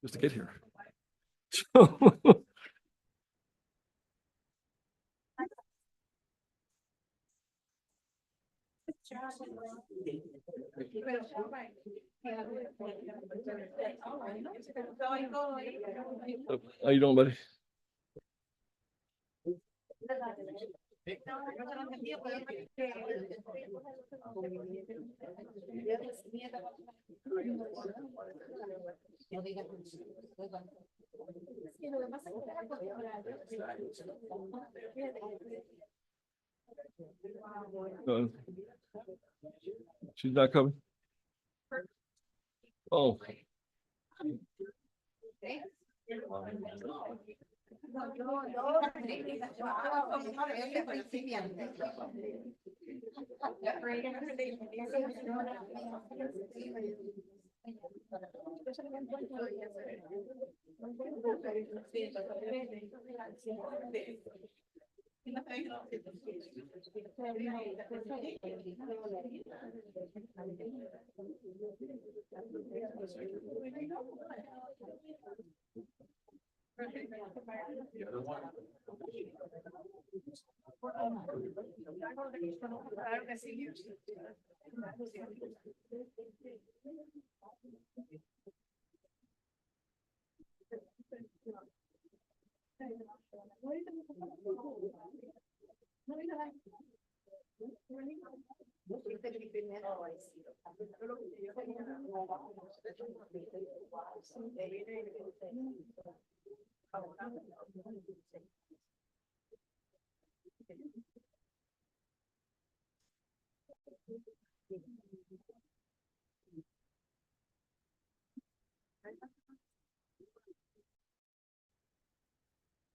just to get here. How you doing, buddy? Uh, She's not coming? Oh.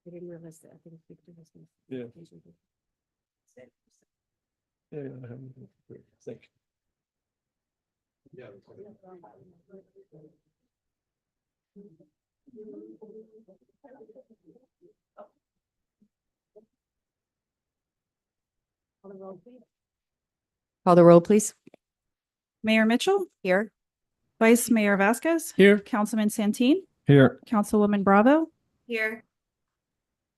I didn't realize that. I think Victor was. Yeah. Yeah, I haven't. Thank you. Call the roll, please. Mayor Mitchell, Here. Vice Mayor Vasquez, Here. Councilman Santeen, Here. Councilwoman Bravo, Here.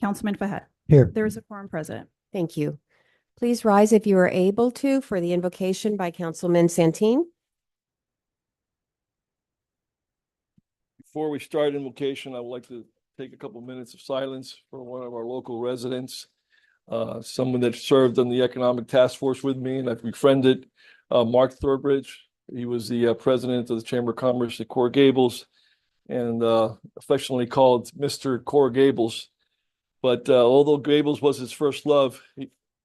Councilman Fahet. Here. There is a quorum present. Thank you. Please rise if you are able to for the invocation by Councilman Santeen. Before we start invocation, I would like to take a couple minutes of silence for one of our local residents. Someone that served on the Economic Task Force with me and I've befriended, Mark Thorbridge. He was the president of the Chamber of Commerce at Coral Gables and affectionately called Mr. Coral Gables. But although Gables was his first love,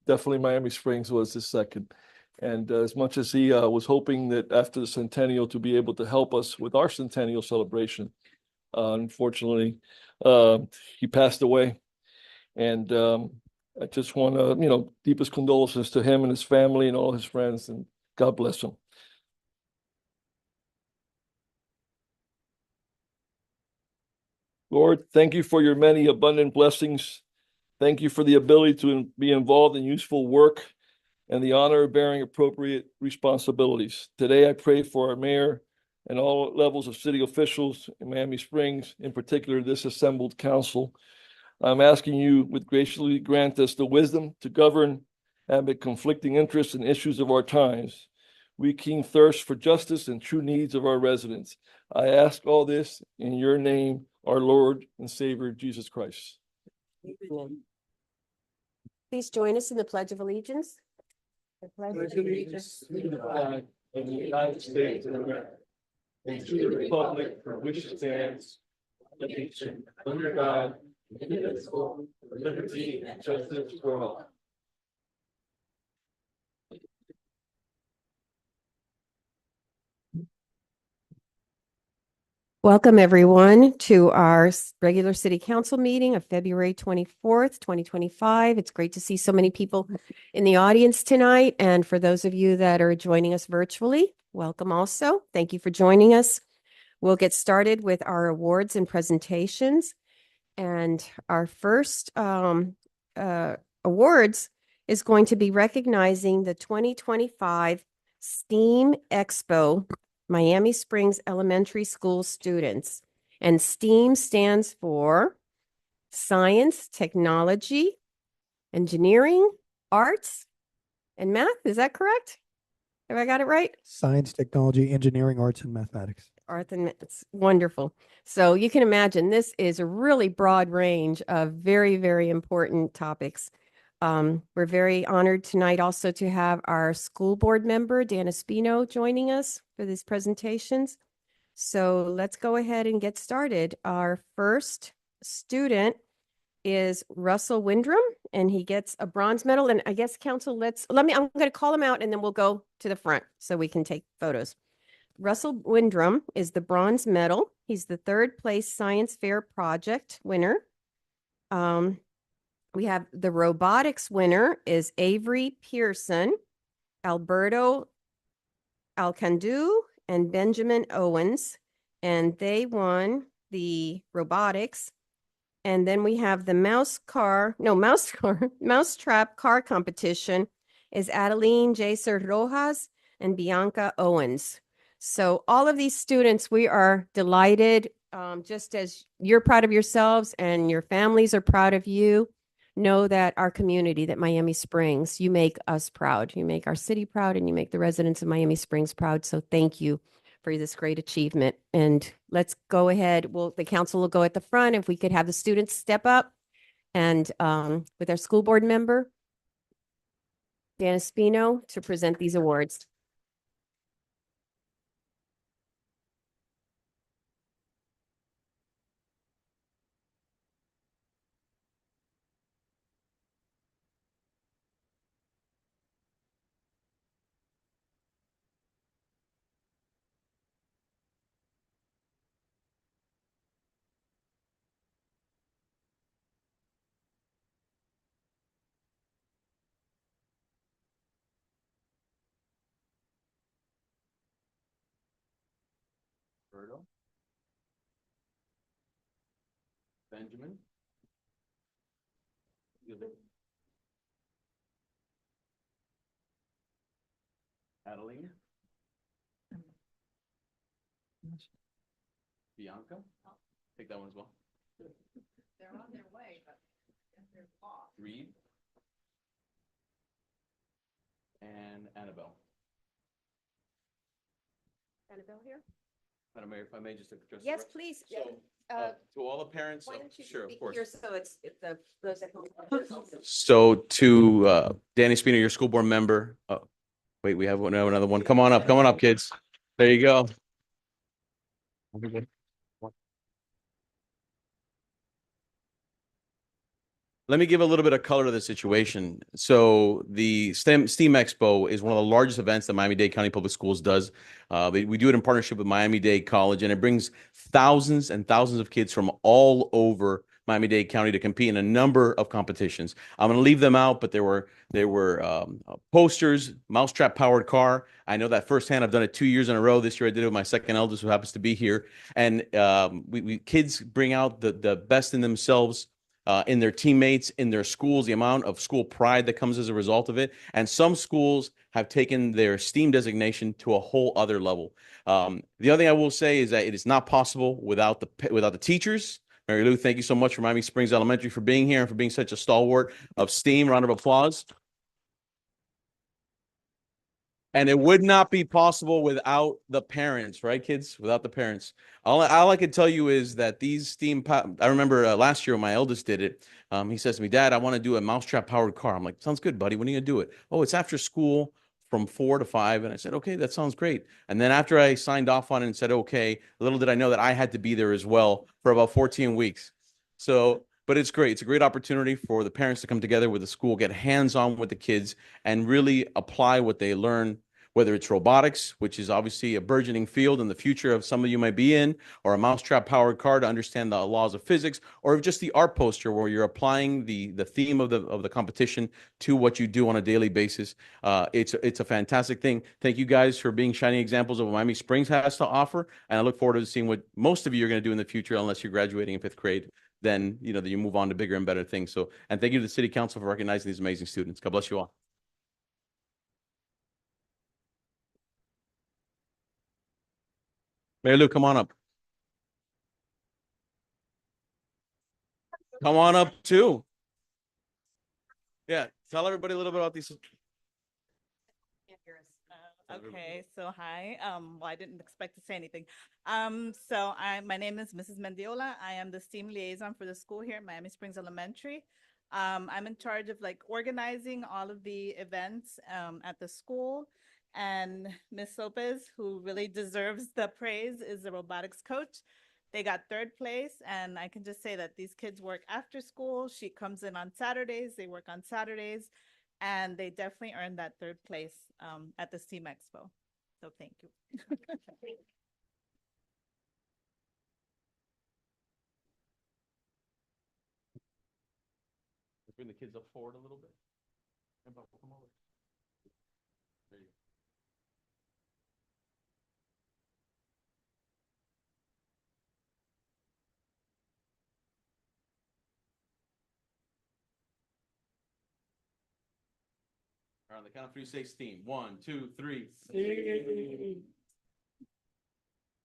definitely Miami Springs was his second. And as much as he was hoping that after the centennial to be able to help us with our centennial celebration, unfortunately, he passed away. And I just want to, deepest condolences to him and his family and all his friends, and God bless him. Lord, thank you for your many abundant blessings. Thank you for the ability to be involved in useful work and the honor of bearing appropriate responsibilities. Today, I pray for our mayor and all levels of city officials in Miami Springs, in particular this assembled council. I'm asking you would graciously grant us the wisdom to govern amid conflicting interests and issues of our times. We keen thirst for justice and true needs of our residents. I ask all this in your name, our Lord and Savior, Jesus Christ. Amen. Please join us in the Pledge of Allegiance. I pledge allegiance to the flag of the United States of America and to the republic for which it stands, one nation, under God, indivisible, with liberty and justice for all. Welcome, everyone, to our regular city council meeting of February 24th, 2025. It's great to see so many people in the audience tonight. And for those of you that are joining us virtually, welcome also. Thank you for joining us. We'll get started with our awards and presentations. And our first awards is going to be recognizing the 2025 STEAM Expo Miami Springs Elementary School students. And STEAM stands for science, technology, engineering, arts, and math. Is that correct? Have I got it right? Science, technology, engineering, arts, and mathematics. Art and it's wonderful. So you can imagine this is a really broad range of very, very important topics. We're very honored tonight also to have our school board member, Dan Espino, joining us for these presentations. So let's go ahead and get started. Our first student is Russell Windrum, and he gets a bronze medal. And I guess council, I'm going to call him out and then we'll go to the front so we can take photos. Russell Windrum is the bronze medal. He's the third place science fair project winner. We have the robotics winner is Avery Pearson, Alberto Alcandu, and Benjamin Owens, and they won the robotics. And then we have the mousetrap car competition is Adeline Jaser Rojas and Bianca Owens. So all of these students, we are delighted, just as you're proud of yourselves and your families are proud of you. Know that our community, that Miami Springs, you make us proud. You make our city proud and you make the residents of Miami Springs proud. So thank you for this great achievement. And let's go ahead. The council will go at the front. If we could have the students step up and with our school board member, Dan Espino, to present these awards. Roberto, Benjamin, Adeline, Bianca, take that one as well. They're on their way, but they're off. Reed, and Annabelle. Annabelle here? Madam Mayor, if I may just address. the Yes, rest. please. So, to all the parents, Why don't you sure, of speak course. here so it's those at home. So to Danny Spina, your school board member. Wait, we have another one. Come on up, kids. There you go. Let me give a little bit of color to the situation. So the STEAM Expo is one of the largest events that Miami-Dade County Public Schools does. We do it in partnership with Miami-Dade College, and it brings thousands and thousands of kids from all over Miami-Dade County to compete in a number of competitions. I'm going to leave them out, but there were posters, mousetrap powered car. I know that firsthand. I've done it 2 years in a row. This year I did it with my second eldest, who happens to be here. And kids bring out the best in themselves. In their teammates, in their schools, the amount of school pride that comes as a result of it. And some schools have taken their STEAM designation to a whole other level. The other thing I will say is that it is not possible without the teachers. Mary Lou, thank you so much for Miami Springs Elementary for being here and for being such a stalwart of STEAM. Round of applause. And it would not be possible without the parents, right, kids? Without the parents. All I can tell you is that these STEAM, I remember last year when my eldest did it, he says to me, Dad, I want to do a mousetrap powered car. I'm like, sounds good, buddy. When are you going to do it? Oh, it's after school from 4 to 5. And I said, okay, that sounds great. And then after I signed off on it and said, okay, little did I know that I had to be there as well for about 14 weeks. So, but it's great. It's a great opportunity for the parents to come together with the school, get hands-on with the kids, and really apply what they learn, whether it's robotics, which is obviously a burgeoning field in the future of some of you might be in, or a mousetrap powered car to understand the laws of physics, or just the art poster where you're applying the theme of the competition to what you do on a daily basis. It's a fantastic thing. Thank you guys for being shining examples of what Miami Springs has to offer. And I look forward to seeing what most of you are going to do in the future, unless you're graduating in 5th grade. Then, that you move on to bigger and better things. So, and thank you to the City Council for recognizing these amazing students. God bless you all. Mary Lou, come on up. Come on up too. Yeah, tell everybody a little bit about these. Okay, so hi. Well, I didn't expect to say anything. My name is Mrs. Mendiola. I am the STEAM liaison for the school here at Miami Springs Elementary. I'm in charge of like organizing all of the events at the school. And Miss Lopez, who really deserves the praise, is the robotics coach. They got third place, and I can just say that these kids work after school. She comes in on Saturdays. They work on Saturdays. And they definitely earned that third place at the STEAM Expo. So thank you. Bring the kids up forward a little bit. Come over. There you go. All right, on the count of three, say STEAM. 1, 2, 3.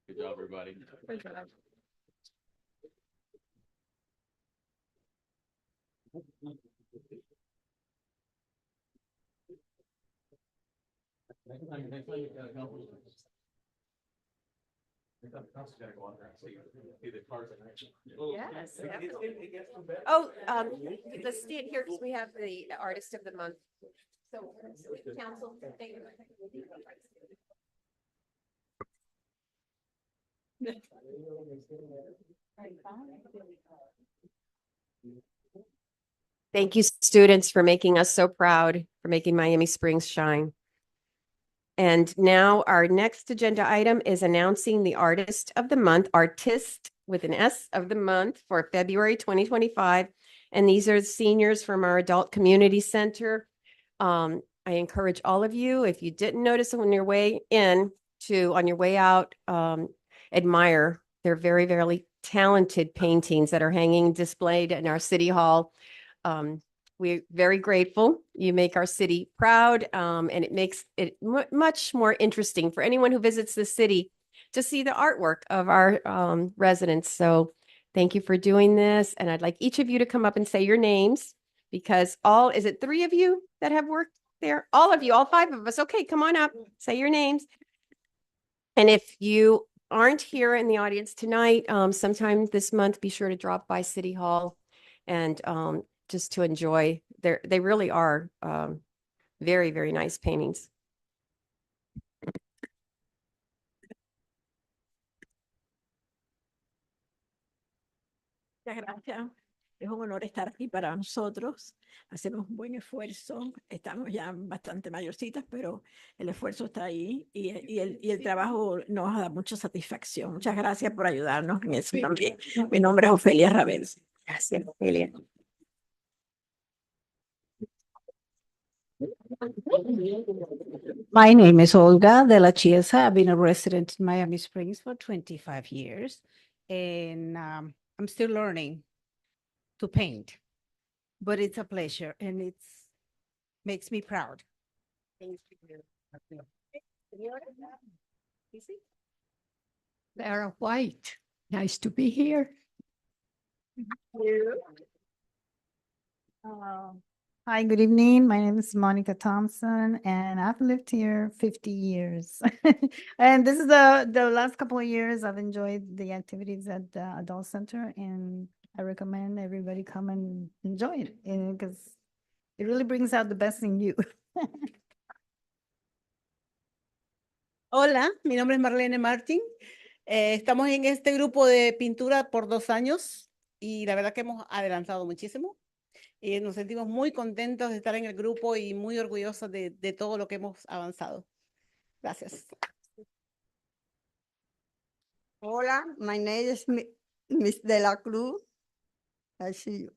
Good job, everybody. Yes. Oh, let's stand here because we have the artist of the month. So, council, thank you. Thank you, students, for making us so proud, for making Miami Springs shine. And now our next agenda item is announcing the artist of the month, artist with an S of the month for February 2025. And these are the seniors from our Adult Community Center. I encourage all of you, if you didn't notice on your way in to, on your way out, admire their very, very talented paintings that are hanging displayed in our city hall. We're very grateful. You make our city proud, and it makes it much more interesting for anyone who visits the city to see the artwork of our residents. So thank you for doing this. And I'd like each of you to come up and say your names, because is it 3 of you that have worked there? All of you, all 5 of us. Okay, come on up, say your names. And if you aren't here in the audience tonight, sometime this month, be sure to drop by City Hall and just to enjoy. They really are very, very nice paintings. Muchas gracias. Es un honor estar aquí para nosotros. Hacemos un buen esfuerzo. Estamos ya bastante mayorcitas, pero el esfuerzo está ahí y el trabajo nos da mucha satisfacción. Muchas gracias por ayudarnos en eso también. Mi nombre es Ofelia Ravel. Gracias, Ofelia. My name is Olga de la Chiesa. I've been a resident in Miami Springs for 25 years, and I'm still learning to paint, but it's a pleasure and it makes me proud. Thank you. Lara White, nice to be here. Hi, good evening. My name is Monica Thompson, and I've lived here 50 years. And this is the last couple of years I've enjoyed the activities at the Adult Center, and I recommend everybody come and enjoy it because it really brings out the best in you. Hola, mi nombre es Marlene Martín. Estamos en este grupo de pintura por 2 años y la verdad que hemos adelantado muchísimo. Nos sentimos muy contentos de estar en el grupo y muy orgullosos de todo lo que hemos avanzado. Gracias. Hola, my name is Miss De La Cruz. I see you.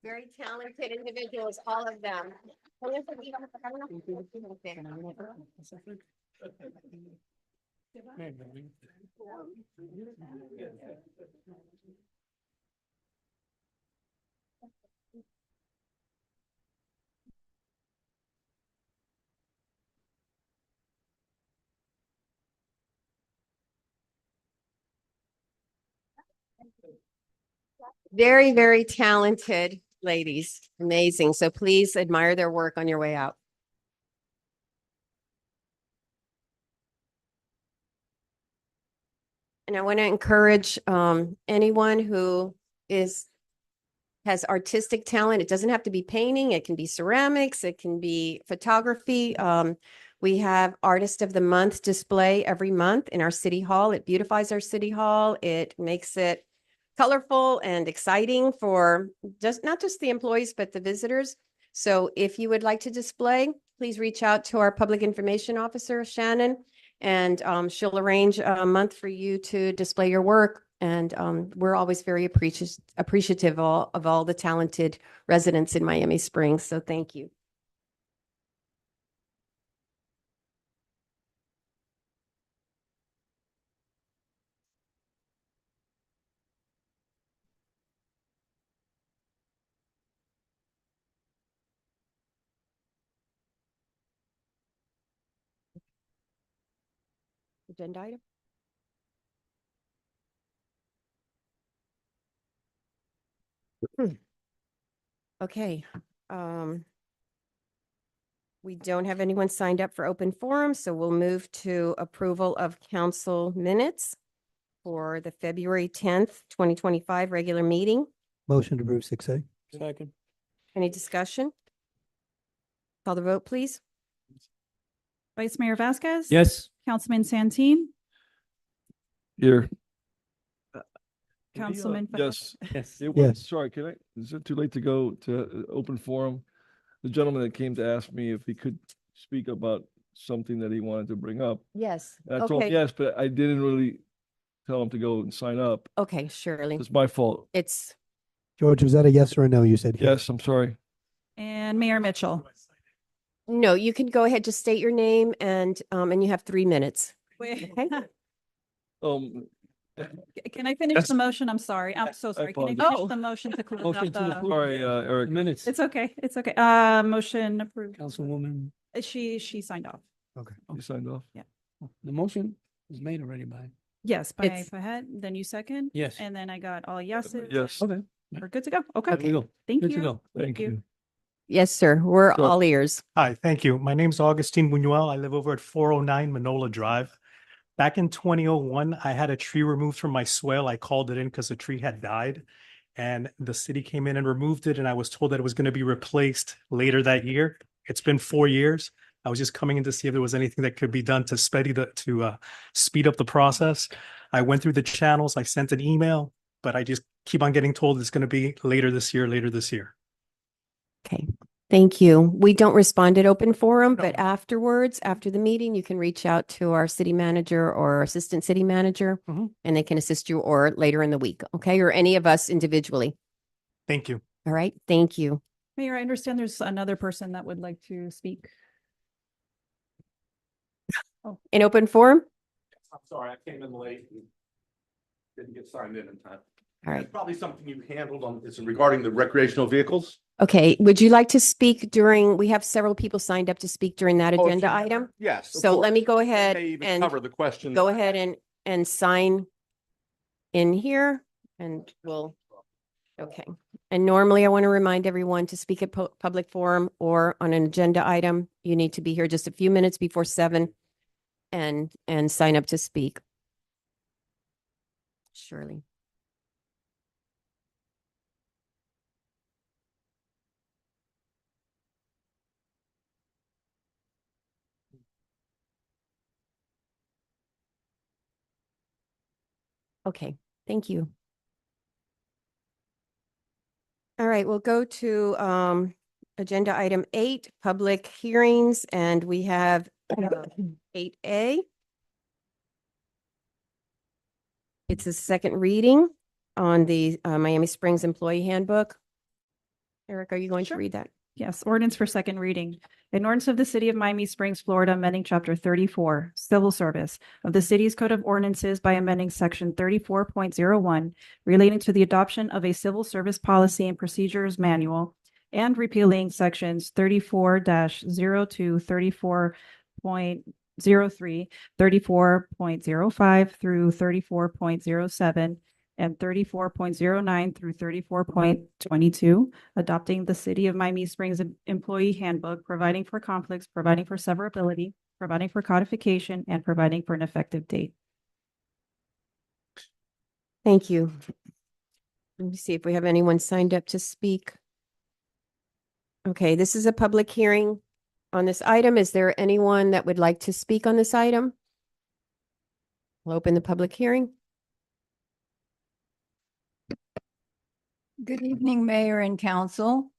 Very talented individuals, all of them. Very, very talented ladies. Amazing. So please admire their work on your way out. And I want to encourage anyone who has artistic talent. It doesn't have to be painting. It can be ceramics. It can be photography. We have Artist of the Month display every month in our city hall. It beautifies our city hall. It makes it colorful and exciting for not just the employees, but the visitors. So if you would like to display, please reach out to our public information officer, Shannon, and she'll arrange a month for you to display your work. And we're always very appreciative of all the talented residents in Miami Springs. So thank you. Agenda item? Okay. We don't have anyone signed up for open forum, so we'll move to approval of council minutes for the February 10th, 2025 regular meeting. Motion to approve 6A. Second. Any discussion? Call the vote, please. Vice Mayor Vasquez? Yes. Councilman Santeen? Here. Councilman Yes. Yes. Yes. Sorry, is it too late to go to open forum? The gentleman that came to ask me if he could speak about something that he wanted to bring up. Yes. And I told him Okay. yes, but I didn't really tell him to go and sign up. Okay, Shirley. It's my fault. It's, George, was that a yes or a no? You said Yes, I'm sorry. And Mayor Mitchell? no, you can go ahead, just state your name and you have 3 minutes. Wait, Okay. can I finish the motion? I'm sorry. I'm so sorry. Can I apologize. finish the motion to close Motion out to the? approve. Sorry, Eric. Minutes. It's okay. It's okay. Motion approved. Councilwoman. She signed off. Okay. You signed off? The motion was made already by. Yes, by It's- Fahad, then you second? Yes. And then I got all yeses. Yes. Okay. We're good to go. Okay. Good to go. Thank Good to you. go. Thank you. Yes, sir. We're So- all ears. Hi, thank you. My name's Augustine Buñuel. I live over at 409 Manola Drive. Back in 2001, I had a tree removed from my swale. I called it in because the tree had died. And the city came in and removed it, and I was told that it was going to be replaced later that year. It's been 4 years. I was just coming in to see if there was anything that could be done to speed up the process. I went through the channels. I sent an email, but I just keep on getting told it's going to be later this year, later this year. Okay. Thank you. We don't respond at open forum, No. but afterwards, after the meeting, you can reach out to our city manager or assistant city manager Mhm. and they can assist you or later in the week. Okay. Or any of us individually. Thank you. All right. Thank you. Mayor, I understand there's another person that would like to speak. In open forum? I'm sorry, I came in late and didn't get signed in time. All right. It's probably something you handled on, it's regarding the recreational vehicles. Okay. Would you like to speak we have several people signed up to speak during that Oh, agenda sure. item? Yes. of So let course. me go ahead May even and cover the question. go ahead and sign in here and okay. And normally I want to remind everyone to speak at public forum or on an agenda item. You need to be here just a few minutes before 7 and sign up to speak. Surely. Okay, thank you. All right, we'll go to agenda item 8, public hearings, and we have 8A. It's a second reading on the Miami Springs Employee Handbook. Eric, are you going to Sure. read that? Yes, ordinance for second reading. An ordinance of the City of Miami Springs, Florida, amending Chapter 34, Civil Service of the city's Code of Ordinances by amending Section 34.01 relating to the adoption of a civil service policy and procedures manual and repealing Sections 34-02, 34.03, 34.05 through 34.07, and 34.09 through 34.22, adopting the City of Miami Springs Employee Handbook, providing for conflicts, providing for severability, providing for codification, and providing for an effective date. Thank you. Let me see if we have anyone signed up to speak. Okay, this is a public hearing on this item. Is there anyone that would like to speak on this item? We'll open the public hearing. Good evening, Mayor and Council.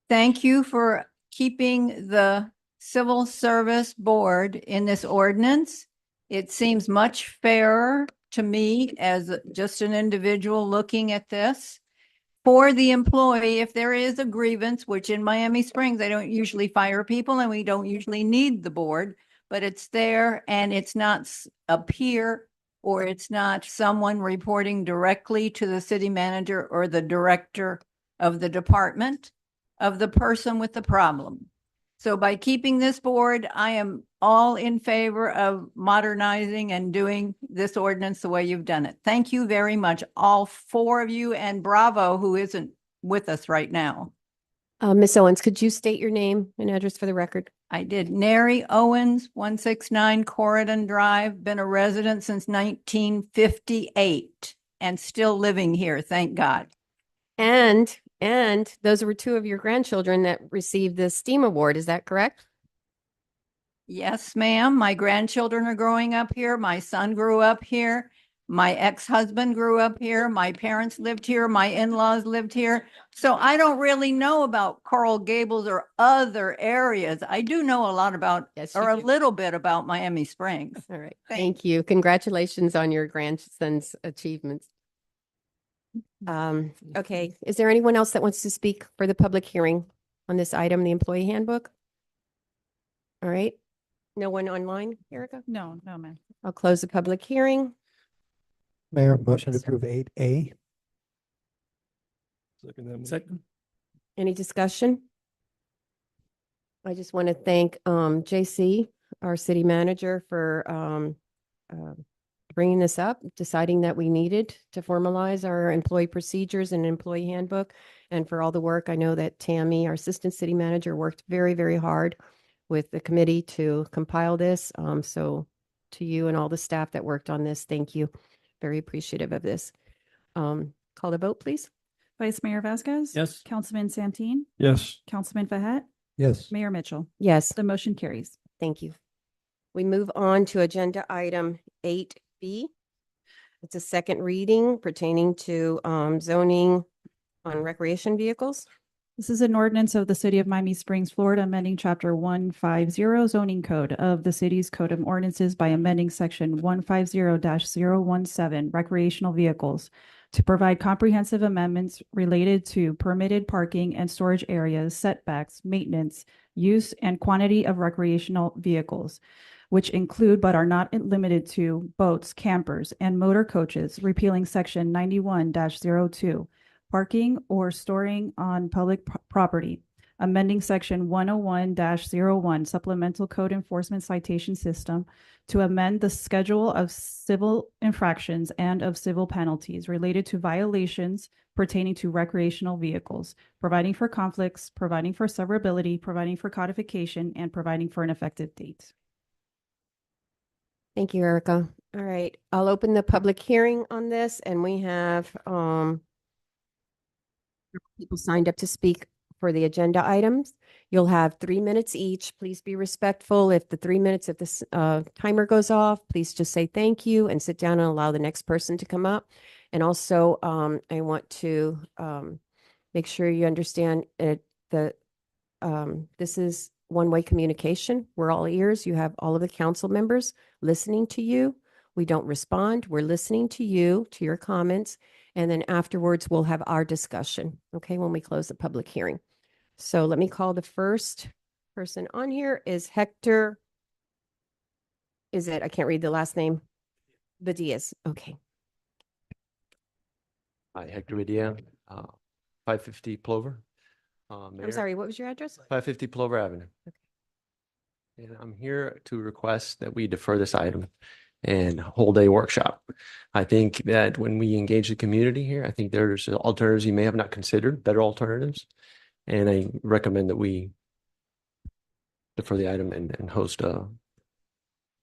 Thank you for keeping the Civil Service Board in this ordinance. It seems much fairer to me as just an individual looking at this. For the employee, if there is a grievance, which in Miami Springs, they don't usually fire people and we don't usually need the board, but it's there and it's not a peer or it's not someone reporting directly to the city manager or the director of the department of the person with the problem. So by keeping this board, I am all in favor of modernizing and doing this ordinance the way you've done it. Thank you very much, all four of you, and Bravo, who isn't with us right now. Ms. Owens, could you state your name and address for the record? I did. Neri Owens, 169 Corridon Drive, been a resident since 1958 and still living here, thank God. And those were two of your grandchildren that received the STEAM award. Is that correct? Yes, ma'am. My grandchildren are growing up here. My son grew up here. My ex-husband grew up here. My parents lived here. My in-laws lived here. So I don't really know about Coral Gables or other areas. I do know a lot about, or a little bit about Miami Springs. All right. Thank you. Congratulations on your grandson's achievements. Okay. Is there anyone else that wants to speak for the public hearing on this item, the employee handbook? All right. No one online, Erica? No, ma'am. I'll close the public hearing. Mayor, motion to approve 8A. Second. Any discussion? I just want to thank JC, our city manager, for bringing this up, deciding that we needed to formalize our employee procedures and employee handbook, and for all the work. I know that Tammy, our assistant city manager, worked very, very hard with the committee to compile this. So to you and all the staff that worked on this, thank you. Very appreciative of this. Call the vote, please. Vice Mayor Vasquez? Yes. Councilman Santeen? Yes. Councilman Fahet? Yes. Mayor Mitchell? Yes, The motion carries. thank you. We move on to agenda item 8B. It's a second reading pertaining to zoning on recreation vehicles. This is an ordinance of the City of Miami Springs, Florida, amending Chapter 150 zoning code of the city's code of ordinances by amending Section 150-017 recreational vehicles to provide comprehensive amendments related to permitted parking and storage areas, setbacks, maintenance, use, and quantity of recreational vehicles, which include but are not limited to boats, campers, and motor coaches, repealing Section 91-02. Parking or storing on public property, amending Section 101-01 Supplemental Code Enforcement Citation System to amend the schedule of civil infractions and of civil penalties related to violations pertaining to recreational vehicles, providing for conflicts, providing for severability, providing for codification, and providing for an effective date. Thank you, Erica. All right, I'll open the public hearing on this, and we have people signed up to speak for the agenda items. You'll have 3 minutes each. Please be respectful. If the 3 minutes, if this timer goes off, please just say thank you and sit down and allow the next person to come up. And also, I want to make sure you understand that this is one-way communication. We're all ears. You have all of the council members listening to you. We don't respond. We're listening to you, to your comments. And then afterwards, we'll have our discussion, okay, when we close the public hearing. So let me call the first person on here is Hector. I can't read the last name. Badias. Okay. Hi, Hector Vidia, 550 Plover. I'm sorry, what was your address? 550 Plover Avenue. And I'm here to request that we defer this item and whole day workshop. I think that when we engage the community here, I think there's alternatives you may have not considered, better alternatives. And I recommend that we defer the item and host a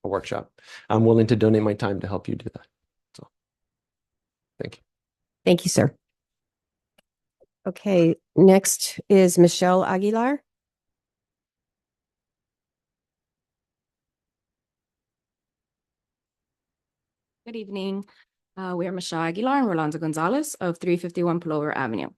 workshop. I'm willing to donate my time to help you do that. So, thank you. Thank you, sir. Okay, next is Michelle Aguilar. Good evening. We are Michelle Aguilar and Rolando Gonzalez of 351 Plover Avenue.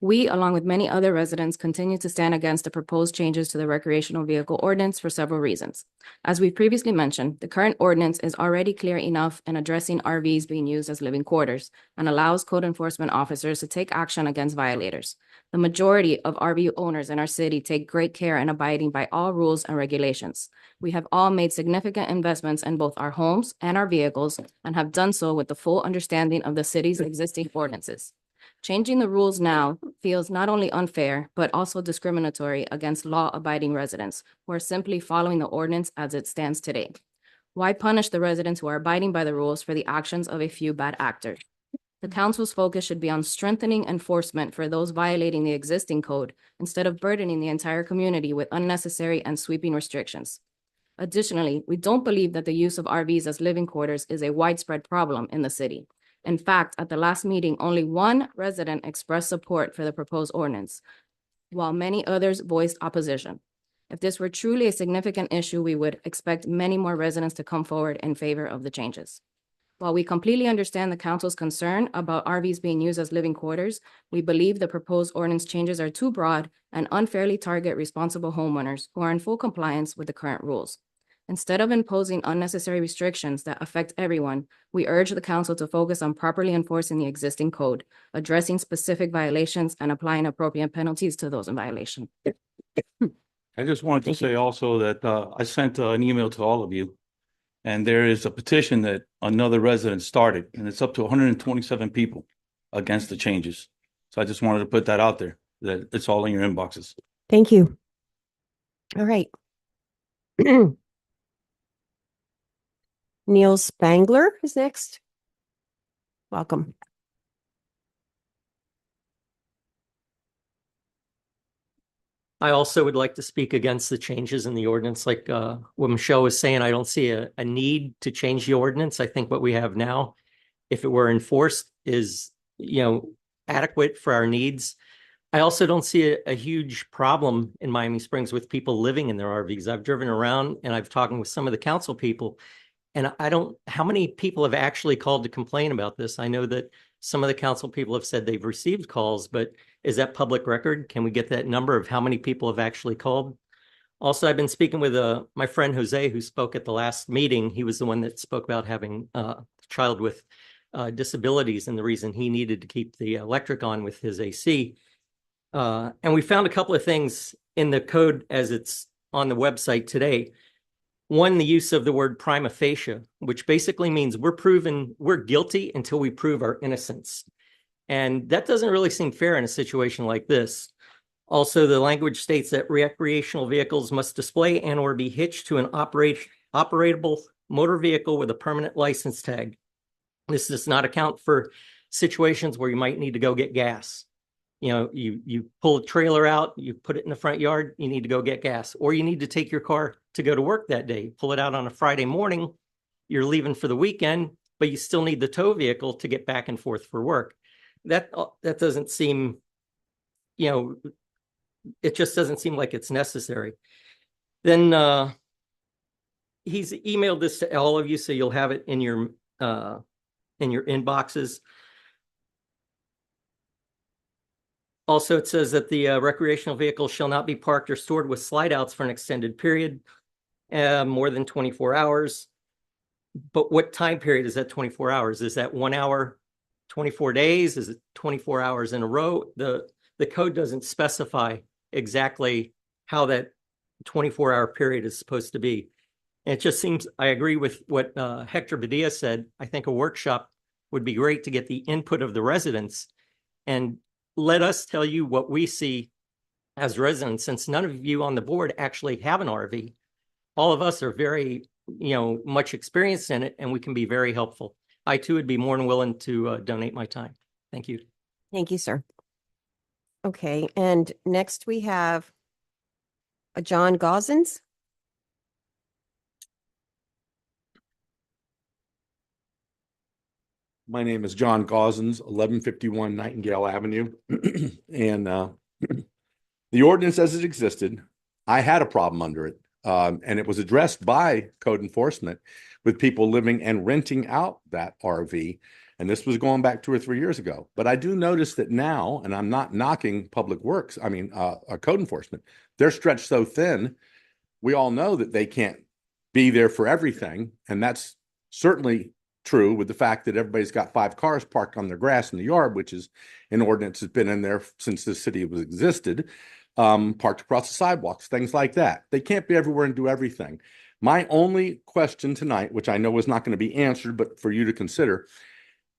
We, along with many other residents, continue to stand against the proposed changes to the recreational vehicle ordinance for several reasons. As we previously mentioned, the current ordinance is already clear enough in addressing RVs being used as living quarters and allows code enforcement officers to take action against violators. The majority of RV owners in our city take great care in abiding by all rules and regulations. We have all made significant investments in both our homes and our vehicles and have done so with the full understanding of the city's existing ordinances. Changing the rules now feels not only unfair, but also discriminatory against law-abiding residents who are simply following the ordinance as it stands today. Why punish the residents who are abiding by the rules for the actions of a few bad actors? The council's focus should be on strengthening enforcement for those violating the existing code instead of burdening the entire community with unnecessary and sweeping restrictions. Additionally, we don't believe that the use of RVs as living quarters is a widespread problem in the city. In fact, at the last meeting, only one resident expressed support for the proposed ordinance, while many others voiced opposition. If this were truly a significant issue, we would expect many more residents to come forward in favor of the changes. While we completely understand the council's concern about RVs being used as living quarters, we believe the proposed ordinance changes are too broad and unfairly target responsible homeowners who are in full compliance with the current rules. Instead of imposing unnecessary restrictions that affect everyone, we urge the council to focus on properly enforcing the existing code, addressing specific violations, and applying appropriate penalties to those in violation. I just wanted to say also that I sent an email to all of you. And there is a petition that another resident started, and it's up to 127 people against the changes. So I just wanted to put that out there, that it's all in your inboxes. Thank you. All right. Neil Spangler is next. Welcome. I also would like to speak against the changes in the ordinance. Like what Michelle was saying, I don't see a need to change the ordinance. I think what we have now, if it were enforced, is, adequate for our needs. I also don't see a huge problem in Miami Springs with people living in their RVs. I've driven around and I've talked with some of the council people, and how many people have actually called to complain about this? I know that some of the council people have said they've received calls, but is that public record? Can we get that number of how many people have actually called? Also, I've been speaking with my friend Jose, who spoke at the last meeting. He was the one that spoke about having a child with disabilities and the reason he needed to keep the electric on with his AC. And we found a couple of things in the code as it's on the website today. One, the use of the word prima facie, which basically means we're guilty until we prove our innocence. And that doesn't really seem fair in a situation like this. Also, the language states that recreational vehicles must display and or be hitched to an operable motor vehicle with a permanent license tag. This does not account for situations where you might need to go get gas. You pull a trailer out, you put it in the front yard, you need to go get gas, or you need to take your car to go to work that day. Pull it out on a Friday morning, you're leaving for the weekend, but you still need the tow vehicle to get back and forth for work. That doesn't seem, it just doesn't seem like it's necessary. Then he's emailed this to all of you, so you'll have it in your inboxes. Also, it says that the recreational vehicle shall not be parked or stored with slide outs for an extended period, more than 24 hours. But what time period is that 24 hours? Is that 1 hour, 24 days? Is it 24 hours in a row? The code doesn't specify exactly how that 24-hour period is supposed to be. And it just seems, I agree with what Hector Badilla said. I think a workshop would be great to get the input of the residents and let us tell you what we see as residents, since none of you on the board actually have an RV. All of us are very much experience in it, and we can be very helpful. I too would be more than willing to donate my time. Thank you. Thank you, sir. Okay, and next we have John Gosens. My name is John Gosens, 1151 Nightingale Avenue. And the ordinance as it existed, I had a problem under it. And it was addressed by code enforcement with people living and renting out that RV. And this was going back 2 or 3 years ago. But I do notice that now, and I'm not knocking public works, code enforcement, they're stretched so thin. We all know that they can't be there for everything. And that's certainly true with the fact that everybody's got 5 cars parked on their grass in the yard, which is an ordinance that's been in there since this city was existed, parked across the sidewalks, things like that. They can't be everywhere and do everything. My only question tonight, which I know is not going to be answered, but for you to consider,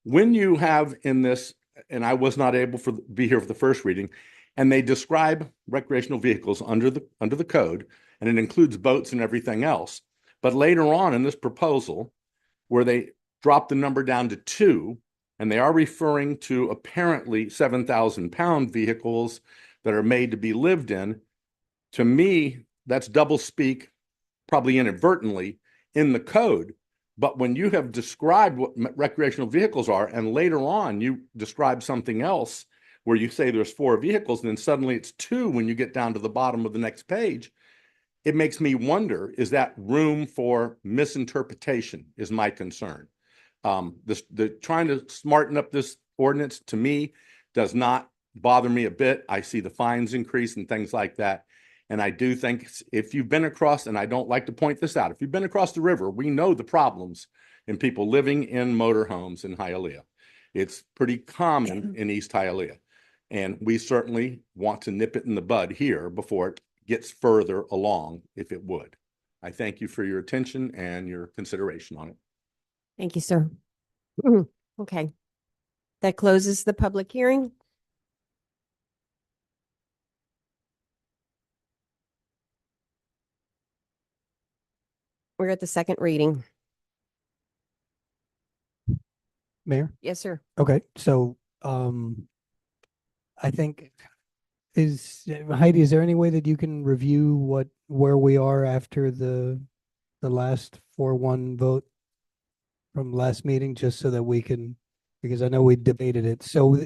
when you have in this, and I was not able to be here for the first reading, and they describe recreational vehicles under the code, and it includes boats and everything else. But later on in this proposal, where they drop the number down to 2, and they are referring to apparently 7,000-pound vehicles that are made to be lived in, to me, that's double speak, probably inadvertently, in the code. But when you have described what recreational vehicles are, and later on you describe something else where you say there's 4 vehicles, and then suddenly it's 2 when you get down to the bottom of the next page, it makes me wonder, is that room for misinterpretation is my concern. The trying to smarten up this ordinance, to me, does not bother me a bit. I see the fines increase and things like that. And I do think if you've been across, and I don't like to point this out, if you've been across the river, we know the problems in people living in motorhomes in Hialeah. It's pretty common in East Hialeah. And we certainly want to nip it in the bud here before it gets further along, if it would. I thank you for your attention and your consideration on it. Thank you, sir. Okay. That closes the public hearing. We're at the second reading. Mayor? Yes, sir. Okay, so I think Heidi, is there any way that you can review where we are after the last 4-1 vote from last meeting, just so that we can, because I know we debated it. So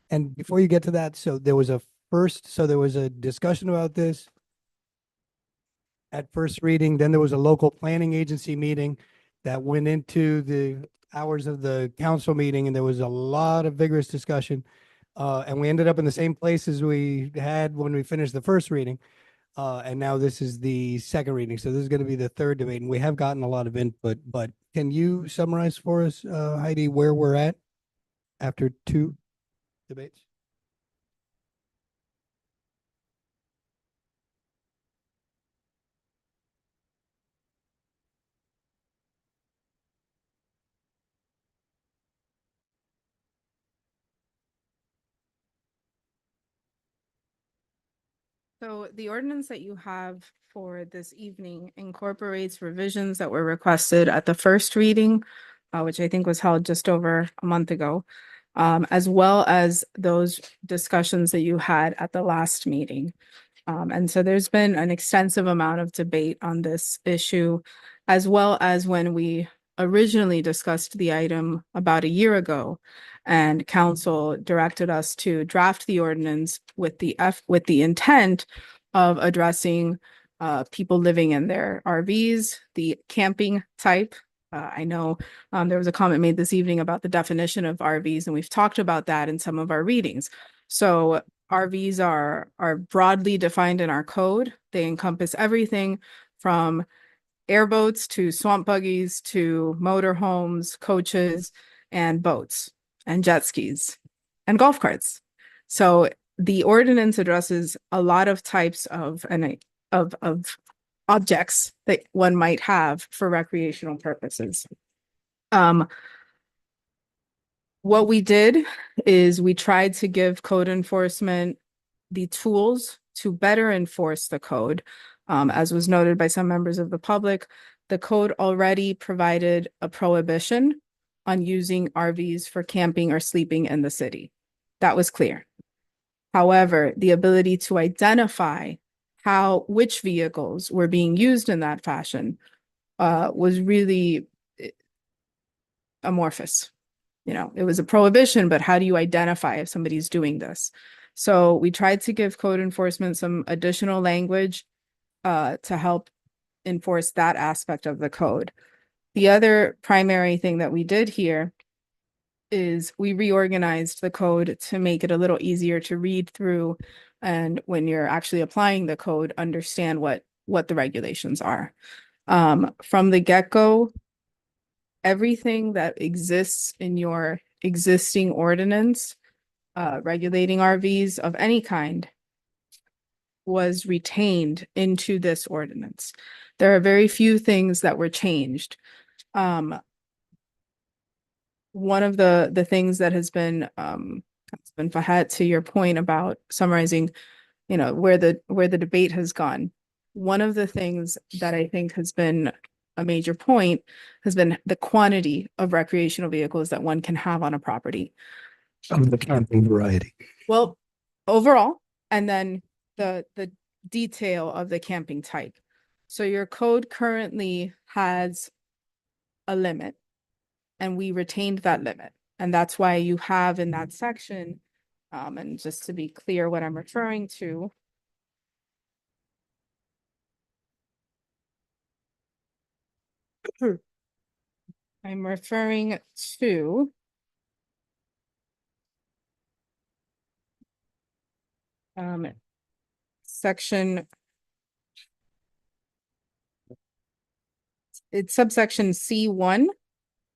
and before you get to that, so there was a discussion about this at first reading, then there was a local planning agency meeting that went into the hours of the council meeting, and there was a lot of vigorous discussion. And we ended up in the same place as we had when we finished the first reading. And now this is the second reading. So this is going to be the third debate, and we have gotten a lot of input, but can you summarize for us, Heidi, where we're at after 2 debates? So the ordinance that you have for this evening incorporates revisions that were requested at the first reading, which I think was held just over a month ago, as well as those discussions that you had at the last meeting. And so there's been an extensive amount of debate on this issue, as well as when we originally discussed the item about a year ago, and council directed us to draft the ordinance with the intent of addressing people living in their RVs, the camping type. I know there was a comment made this evening about the definition of RVs, and we've talked about that in some of our readings. So RVs are broadly defined in our code. They encompass everything from airboats to swamp buggies to motorhomes, coaches, and boats, and jet skis, and golf carts. So the ordinance addresses a lot of types of objects that one might have for recreational purposes. What we did is we tried to give code enforcement the tools to better enforce the code. As was noted by some members of the public, the code already provided a prohibition on using RVs for camping or sleeping in the city. That was clear. However, the ability to identify which vehicles were being used in that fashion was really amorphous. You know, it was a prohibition, but how do you identify if somebody's doing this? So we tried to give code enforcement some additional language to help enforce that aspect of the code. The other primary thing that we did here is we reorganized the code to make it a little easier to read through, and when you're actually applying the code, understand what the regulations are. From the get-go, everything that exists in your existing ordinance regulating RVs of any kind was retained into this ordinance. There are very few things that were changed. One of the things that has been Fahad, to your point about summarizing, you know, where the debate has gone. One of the things that I think has been a major point has been the quantity of recreational vehicles that one can have on a property. Of the camping variety. Well, overall, and then the detail of the camping type. So your code currently has a limit, and we retained that limit. And that's why you have in that section, and just to be clear what I'm referring to, I'm referring to section, it's subsection C1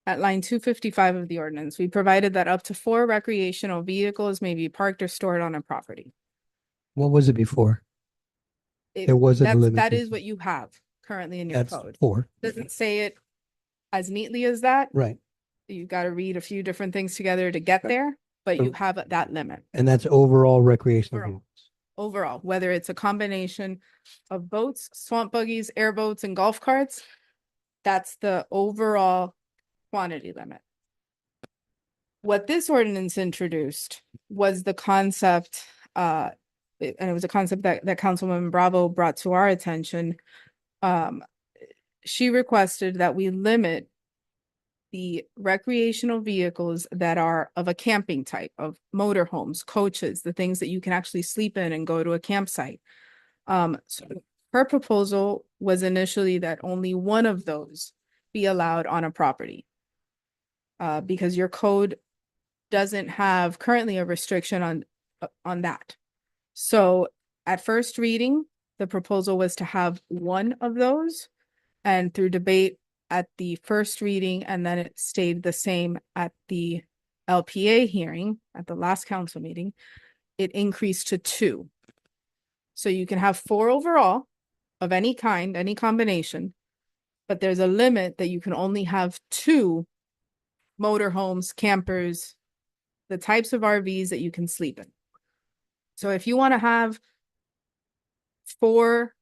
at line 255 of the ordinance. We provided that up to 4 recreational vehicles may be parked or stored on a property. What was it before? There wasn't a limit. That is what you have currently in your That's code. 4. Doesn't say it as neatly as that. Right. You got to read a few different things together to get there, but you have that limit. And that's overall recreational. Overall. vehicles. Overall, whether it's a combination of boats, swamp buggies, airboats, and golf carts, that's the overall quantity limit. What this ordinance introduced was the concept, and it was a concept that Councilwoman Bravo brought to our attention. She requested that we limit the recreational vehicles that are of a camping type, of motorhomes, coaches, the things that you can actually sleep in and go to a campsite. So her proposal was initially that only one of those be allowed on a property. Because your code doesn't have currently a restriction on that. So at first reading, the proposal was to have one of those, and through debate at the first reading, and then it stayed the same at the LPA hearing at the last council meeting, it increased to 2. So you can have 4 overall of any kind, any combination, but there's a limit that you can only have 2 motorhomes, campers, the types of RVs that you can sleep in. So if you want to have 4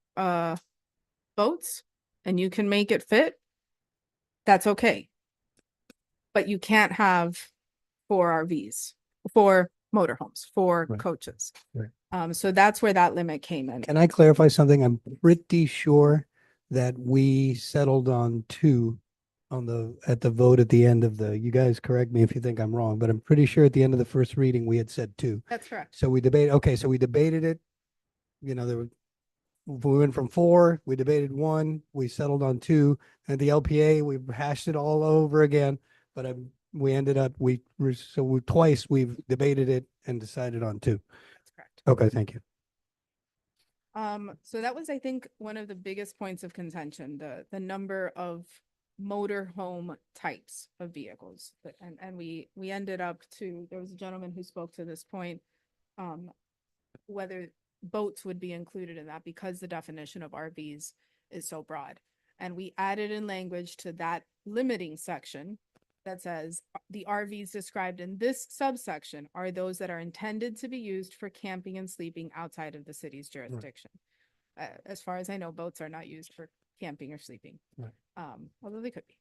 boats and you can make it fit, that's okay. But you can't have 4 RVs, 4 motorhomes, 4 Right. coaches. Right. So that's where that limit came in. Can I clarify something? I'm pretty sure that we settled on 2 at the vote at the end of you guys correct me if you think I'm wrong, but I'm pretty sure at the end of the first reading, we had said 2. That's correct. So we debated it. You know, we went from 4, we debated 1, we settled on 2. At the LPA, we hashed it all over again, but we ended up, twice we've debated it and decided on 2. That's correct. Okay, thank you. So that was, I think, one of the biggest points of contention, the number of motorhome types of vehicles. And we ended up there was a gentleman who spoke to this point, whether boats would be included in that because the definition of RVs is so broad. And we added in language to that limiting section that says the RVs described in this subsection are those that are intended to be used for camping and sleeping outside of the city's jurisdiction. As far as I know, boats are not used for camping or sleeping. Right. Although they could be,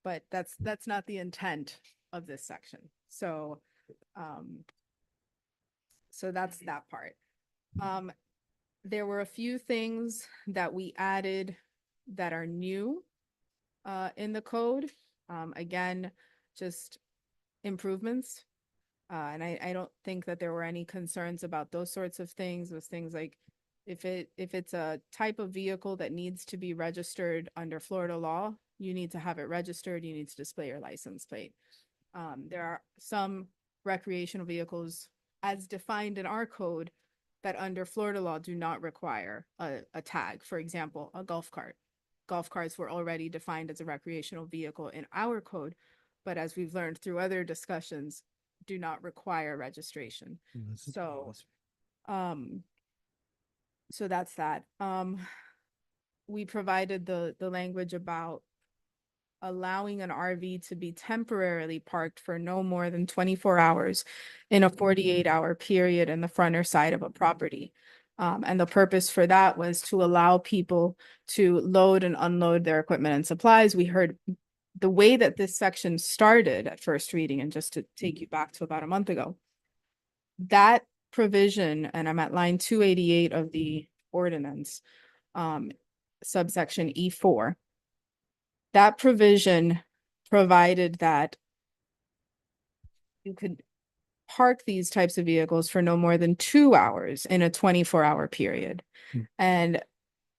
but that's not the intent of this section. So, so that's that part. There were a few things that we added that are new in the code. Again, just improvements. And I don't think that there were any concerns about those sorts of things. It was things like if it's a type of vehicle that needs to be registered under Florida law, you need to have it registered, you need to display your license plate. There are some recreational vehicles as defined in our code that under Florida law do not require a tag. For example, a golf cart. Golf carts were already defined as a recreational vehicle in our code, but as we've learned through other discussions, do not require registration. So, so that's that. We provided the language about allowing an RV to be temporarily parked for no more than 24 hours in a 48-hour period in the front or side of a property. And the purpose for that was to allow people to load and unload their equipment and supplies. We heard the way that this section started at first reading, and just to take you back to about a month ago, that provision, and I'm at line 288 of the ordinance, subsection E4, that provision provided that you could park these types of vehicles for no more than 2 hours in a 24-hour period. And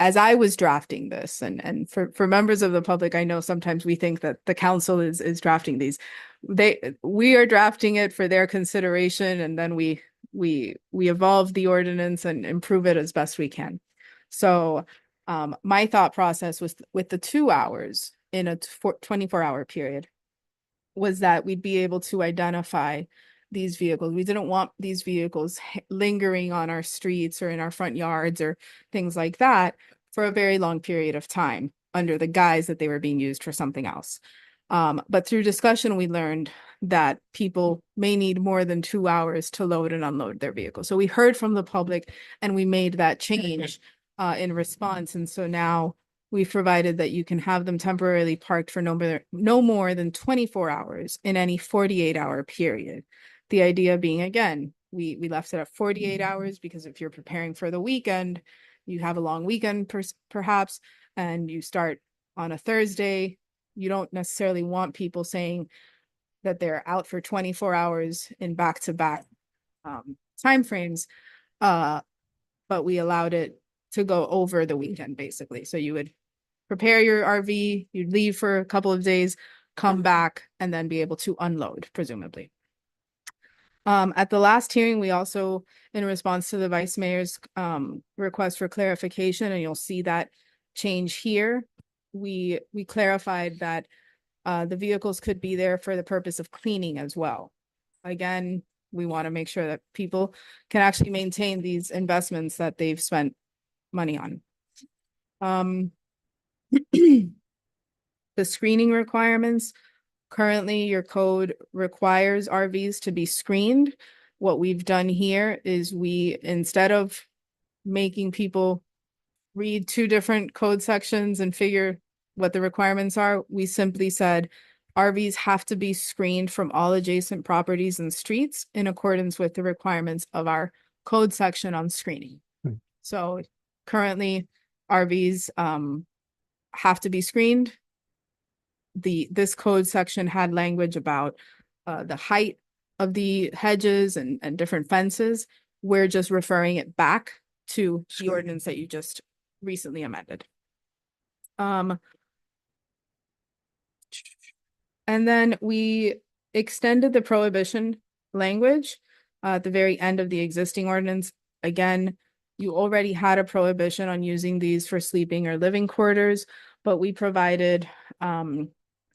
as I was drafting this, and for members of the public, I know sometimes we think that the council is drafting these. We are drafting it for their consideration, and then we evolve the ordinance and improve it as best we can. So my thought process was with the 2 hours in a 24-hour period was that we'd be able to identify these vehicles. We didn't want these vehicles lingering on our streets or in our front yards or things like that for a very long period of time under the guise that they were being used for something else. But through discussion, we learned that people may need more than 2 hours to load and unload their vehicle. So we heard from the public and we made that change in response. And so now we've provided that you can have them temporarily parked for no more than 24 hours in any 48-hour period. The idea being, again, we left it at 48 hours because if you're preparing for the weekend, you have a long weekend perhaps, and you start on a Thursday, you don't necessarily want people saying that they're out for 24 hours in back-to-back timeframes, but we allowed it to go over the weekend, basically. So you would prepare your RV, you'd leave for a couple of days, come back, and then be able to unload, presumably. At the last hearing, we also, in response to the Vice Mayor's request for clarification, and you'll see that change here, we clarified that the vehicles could be there for the purpose of cleaning as well. Again, we want to make sure that people can actually maintain these investments that they've spent money on. The screening requirements. Currently, your code requires RVs to be screened. What we've done here is instead of making people read 2 different code sections and figure what the requirements are, we simply said RVs have to be screened from all adjacent properties and streets in accordance with the requirements of our code section on screening. So currently, RVs have to be screened. This code section had language about the height of the hedges and different fences. We're just referring it back to the ordinance that you just recently amended. And then we extended the prohibition language at the very end of the existing ordinance. Again, you already had a prohibition on using these for sleeping or living quarters, but we provided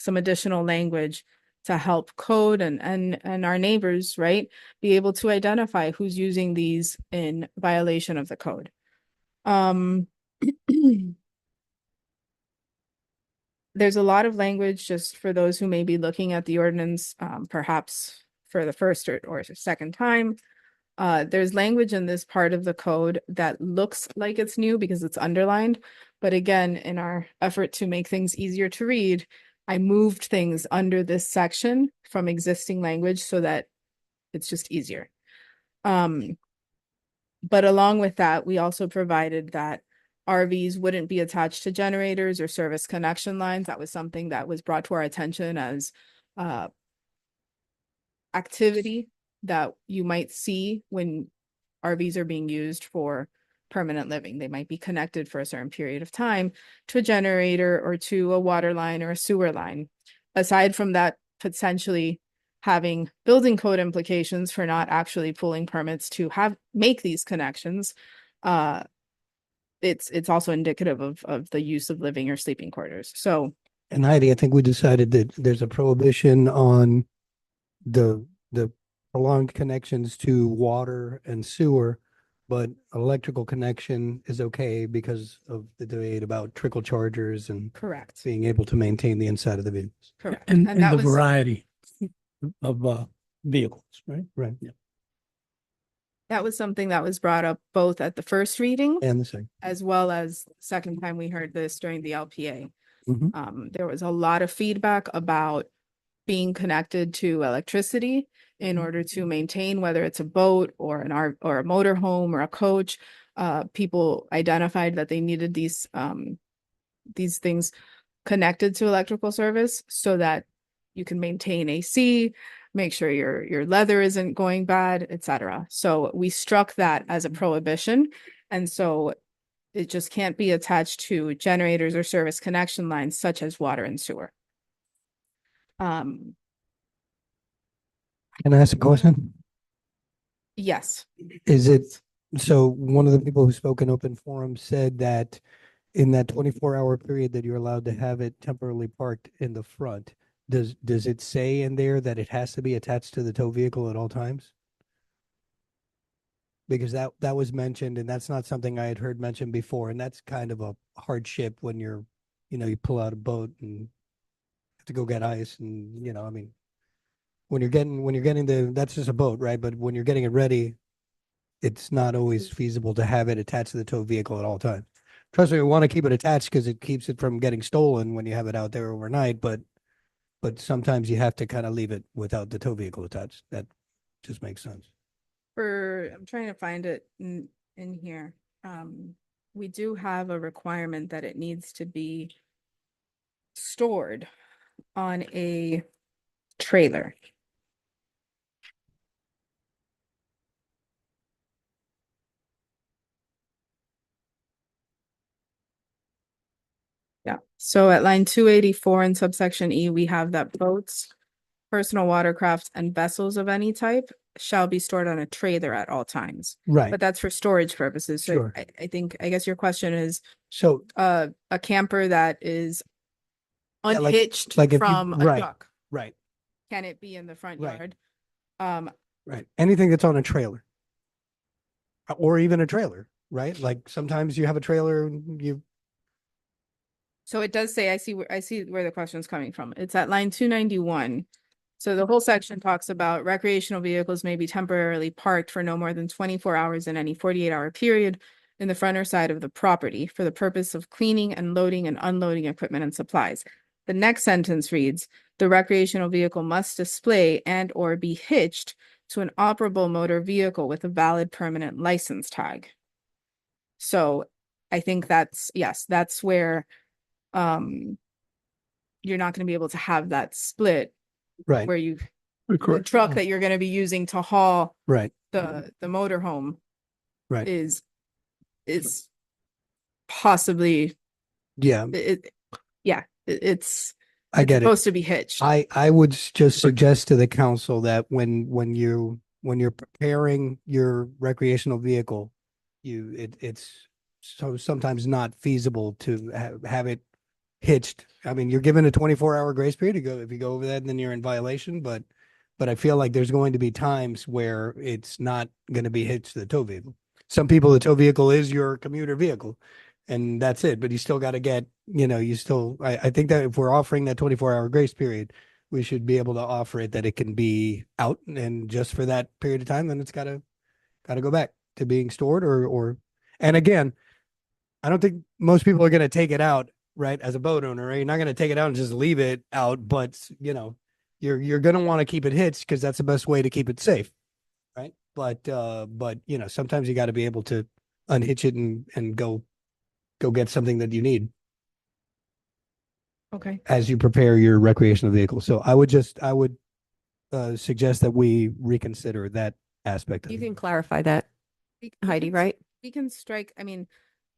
some additional language to help code and our neighbors, right, be able to identify who's using these in violation of the code. There's a lot of language just for those who may be looking at the ordinance, perhaps for the first or second time. There's language in this part of the code that looks like it's new because it's underlined, But again, in our effort to make things easier to read, I moved things under this section from existing language so that it's just easier. But along with that, we also provided that RVs wouldn't be attached to generators or service connection lines. That was something that was brought to our attention as activity that you might see when RVs are being used for permanent living. They might be connected for a certain period of time to a generator or to a water line or a sewer line. Aside from that, potentially having building code implications for not actually pulling permits to make these connections, it's also indicative of the use of living or sleeping quarters. So, And Heidi, I think we decided that there's a prohibition on the prolonged connections to water and sewer, but electrical connection is okay because of the debate about trickle chargers and correct, being able to maintain the inside of the vehicles. correct. And that the was- variety of vehicles, right? Right. Yeah. That was something that was brought up both at the first reading And the second. as well as the second time we heard this during the LPA. Mhm. There was a lot of feedback about being connected to electricity in order to maintain, whether it's a boat or or a motor home or a coach. People identified that they needed these things connected to electrical service so that you can maintain AC, make sure your leather isn't going bad, etc. So we struck that as a prohibition. And so it just can't be attached to generators or service connection lines such as water and sewer. Can I ask a question? Yes. Is it, so one of the people who spoke in open forum said that in that 24-hour period that you're allowed to have it temporarily parked in the front, does it say in there that it has to be attached to the tow vehicle at all times? Because that was mentioned, and that's not something I had heard mentioned before, and that's kind of a hardship when you're, you pull out a boat and have to go get ice, and I mean, when you're getting that's just a boat, right? But when you're getting it ready, it's not always feasible to have it attached to the tow vehicle at all times. Trust me, we want to keep it attached because it keeps it from getting stolen when you have it out there overnight, but sometimes you have to kind of leave it without the tow vehicle attached. That just makes sense. I'm trying to find it in here. We do have a requirement that it needs to be stored on a trailer. Yeah, so at line 284 in subsection E, we have that boats, personal watercraft, and vessels of any type shall be stored on a trailer at all times. Right. But that's for storage purposes. So Sure. I guess your question is, So a camper that is Yeah, unhitched like if you- from a right, truck, right, can it be in the front Right. yard? right. Anything that's on a trailer. Or even a trailer, right? Like sometimes you have a trailer, and So it does say, I see where the question is coming from. It's at line 291. So the whole section talks about recreational vehicles may be temporarily parked for no more than 24 hours in any 48-hour period in the front or side of the property for the purpose of cleaning and loading and unloading equipment and supplies. The next sentence reads, the recreational vehicle must display and or be hitched to an operable motor vehicle with a valid permanent license tag. So I think that's where you're not going to be able to have that split right, where you the Correct. truck that you're going to be using to haul right, the motorhome right. is possibly Yeah, it's I get it. supposed to be hitched. I would just suggest to the council that when you're preparing your recreational vehicle, it's so sometimes not feasible to have it hitched. I mean, you're given a 24-hour grace period to go. If you go over that, then you're in violation. But I feel like there's going to be times where it's not going to be hitched to the tow vehicle. Some people, the tow vehicle is your commuter vehicle, and that's it. But you still got to get, I think that if we're offering that 24-hour grace period, we should be able to offer it that it can be out, and just for that period of time, then it's got to go back to being stored or, and again, I don't think most people are going to take it out, right? As a boat owner, right? You're not going to take it out and just leave it out, but you know, you're going to want to keep it hitched because that's the best way to keep it safe, right? But you know, sometimes you got to be able to unhitch it and go get something that you need Okay. as you prepare your recreational vehicle. So I would suggest that we reconsider that aspect of You it. can clarify that, Heidi, right? We can strike, I mean,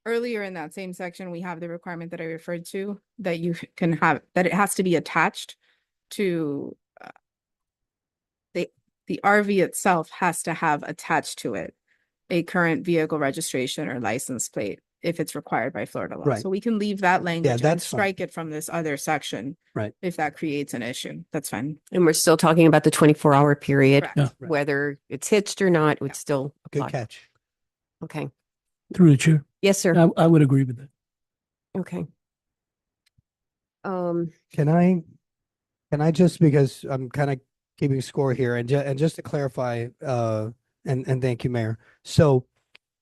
earlier in that same section, we have the requirement that I referred to, that you can have, that it has to be attached to the RV itself has to have attached to it a current vehicle registration or license plate if it's required by Florida law. Right. So we can leave that language and that's fine. strike it from this other section. Right. If that creates an issue, that's fine. And we're still talking about the 24-hour period, Correct. Yeah. Right. whether it's hitched or not, it would still Good apply. catch. Okay. Through the chair. Yes, sir. I would agree with that. Okay. Can I just, because I'm kind of keeping score here and just to clarify, and thank you, Mayor. So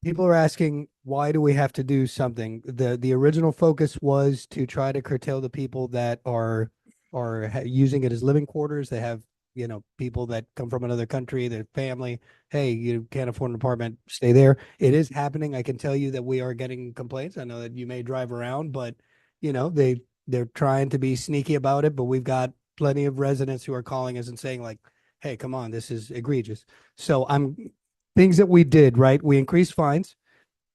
people are asking, why do we have to do something? The original focus was to try to curtail the people that are using it as living quarters. They have, you know, people that come from another country, their family. Hey, you can't afford an apartment, stay there. It is happening. I can tell you that we are getting complaints. I know that you may drive around, but you know, they're trying to be sneaky about it, but we've got plenty of residents who are calling us and saying like, hey, come on, this is egregious. So things that we did, right? We increased fines.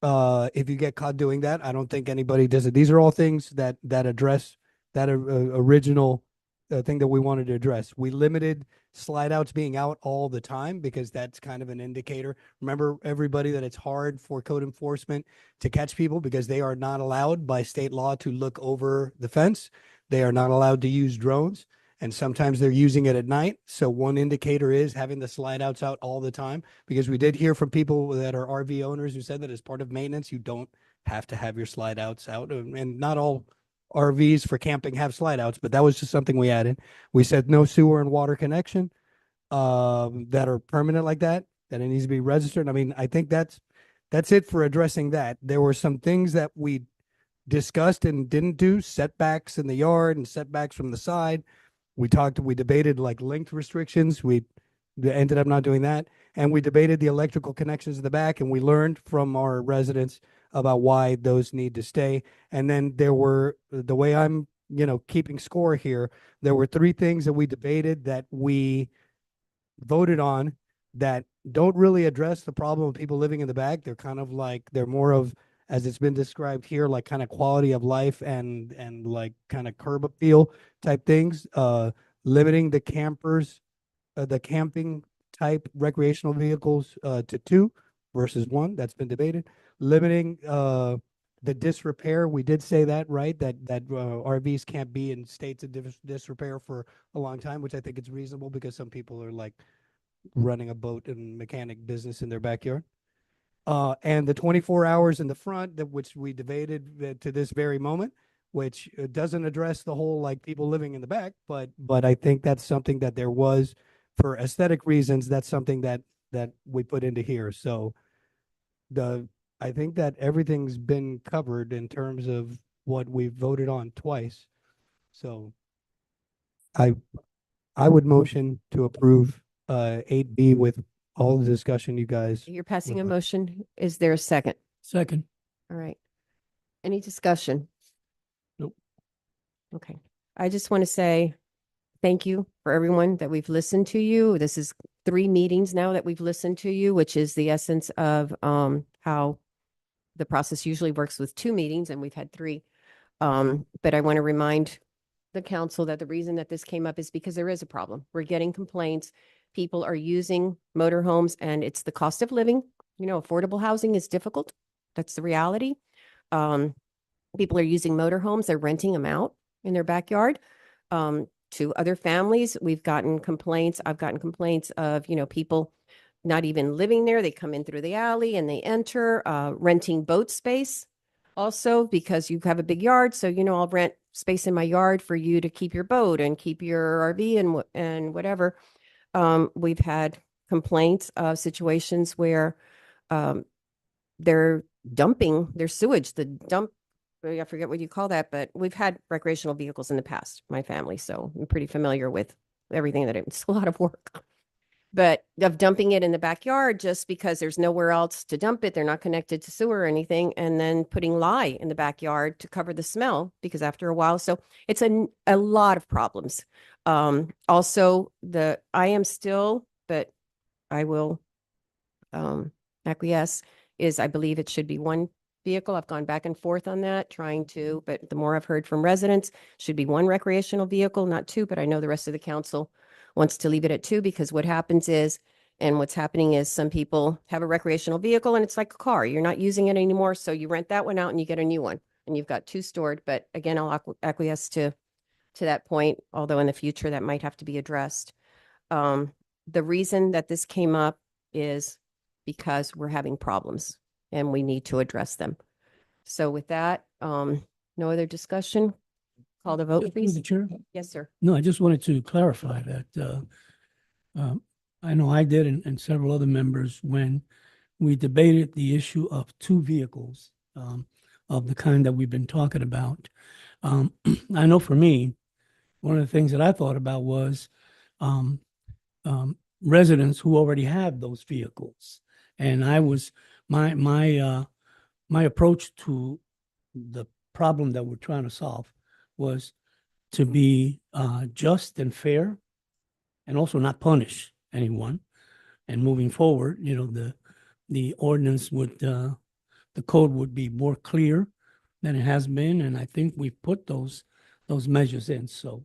If you get caught doing that, I don't think anybody does it. These are all things that address that original thing that we wanted to address. We limited slide outs being out all the time because that's kind of an indicator. Remember, everybody, that it's hard for code enforcement to catch people because they are not allowed by state law to look over the fence. They are not allowed to use drones. And sometimes they're using it at night. So one indicator is having the slide outs out all the time, because we did hear from people that are RV owners who said that as part of maintenance, you don't have to have your slide outs out. And not all RVs for camping have slide outs, but that was just something we added. We said no sewer and water connection that are permanent like that it needs to be registered. I mean, I think that's it for addressing that. There were some things that we discussed and didn't do, setbacks in the yard and setbacks from the side. We debated like length restrictions. We ended up not doing that. And we debated the electrical connections in the back, and we learned from our residents about why those need to stay. And then there were, the way I'm, you know, keeping score here, there were 3 things that we debated that we voted on that don't really address the problem of people living in the back. They're kind of like, they're more of, as it's been described here, like kind of quality of life and like kind of curb appeal type things. Limiting the campers, the camping type recreational vehicles to 2 versus 1. That's been debated. Limiting the disrepair. We did say that, right? That RVs can't be in states of disrepair for a long time, which I think is reasonable because some people are like running a boat and mechanic business in their backyard. And the 24 hours in the front, which we debated to this very moment, which doesn't address the whole like people living in the back, but I think that's something that there was, for aesthetic reasons, that's something that we put into here. So I think that everything's been covered in terms of what we voted on twice. So I would motion to approve 8B with all the discussion you guys. You're passing a motion. Is there a second? Second. All right. Any discussion? Nope. Okay. I just want to say thank you for everyone that we've listened to you. This is 3 meetings now that we've listened to you, which is the essence of how the process usually works with 2 meetings, and we've had 3. But I want to remind the council that the reason that this came up is because there is a problem. We're getting complaints. People are using motorhomes, and it's the cost of living. You know, affordable housing is difficult. That's the reality. People are using motorhomes. They're renting them out in their backyard to other families. We've gotten complaints. I've gotten complaints of, you know, people not even living there. They come in through the alley and they enter, renting boat space also because you have a big yard. So, you know, I'll rent space in my yard for you to keep your boat and keep your RV and whatever. We've had complaints of situations where they're dumping their sewage, the dump, I forget what you call that, but we've had recreational vehicles in the past, my family, so I'm pretty familiar with everything that it's a lot of work. But of dumping it in the backyard just because there's nowhere else to dump it, they're not connected to sewer or anything, and then putting lye in the backyard to cover the smell because after a while, so it's a lot of problems. Also I am still, but I will acquiesce, is I believe it should be one vehicle. I've gone back and forth on that, trying to, but the more I've heard from residents, should be one recreational vehicle, not two, but I know the rest of the council wants to leave it at two because what happens is, and what's happening is some people have a recreational vehicle and it's like a car. You're not using it anymore. So you rent that one out and you get a new one and you've got two stored. But again, I'll acquiesce to that point, although in the future that might have to be addressed. The reason that this came up is because we're having problems and we need to address them. So with that, no other discussion? Call the vote, Through please. the chair? Yes, sir. No, I just wanted to clarify that, I know I did and several other members when we debated the issue of two vehicles, of the kind that we've been talking about. I know for me, one of the things that I thought about was, residents who already have those vehicles. And I was, my approach to the problem that we're trying to solve was to be just and fair and also not punish anyone. And moving forward, you know, the ordinance would, the code would be more clear than it has been. And I think we've put those measures in, so.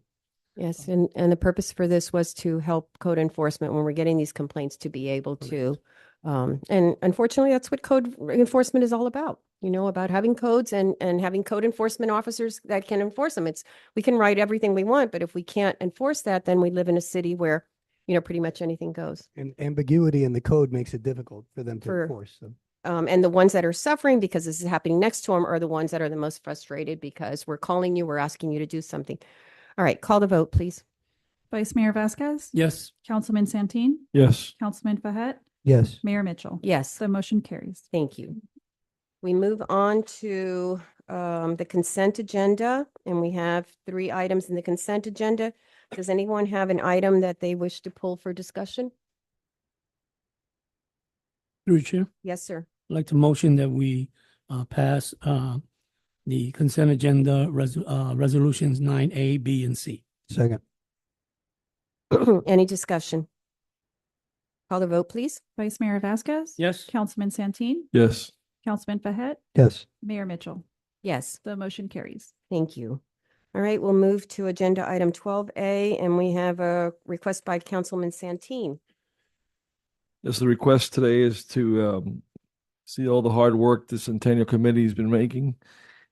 Yes, and the purpose for this was to help code enforcement when we're getting these complaints to be able to, and unfortunately, that's what code enforcement is all about, you know, about having codes and having code enforcement officers that can enforce them. We can write everything we want, but if we can't enforce that, then we live in a city where, you know, pretty much anything goes. And ambiguity in the code makes it difficult for them to For- enforce, so. And the ones that are suffering because this is happening next to them are the ones that are the most frustrated because we're calling you, we're asking you to do something. All right, call the vote, please. Vice Mayor Vasquez? Yes. Councilman Santeen? Yes. Councilman Fahet? Yes. Mayor Mitchell? Yes. The motion carries. Thank you. We move on to the consent agenda, and we have 3 items in the consent agenda. Does anyone have an item that they wish to pull for discussion? Through the chair, Yes, sir. I'd like to motion that we pass the consent agenda resolutions 9A, B, and C. Second. Any discussion? Call the vote, please. Vice Mayor Vasquez? Yes. Councilman Santeen? Yes. Councilman Fahet? Yes. Mayor Mitchell? Yes. The motion carries. Thank you. All right, we'll move to agenda item 12A, and we have a request by Councilman Santeen. Yes, the request today is to see all the hard work the Centennial Committee has been making.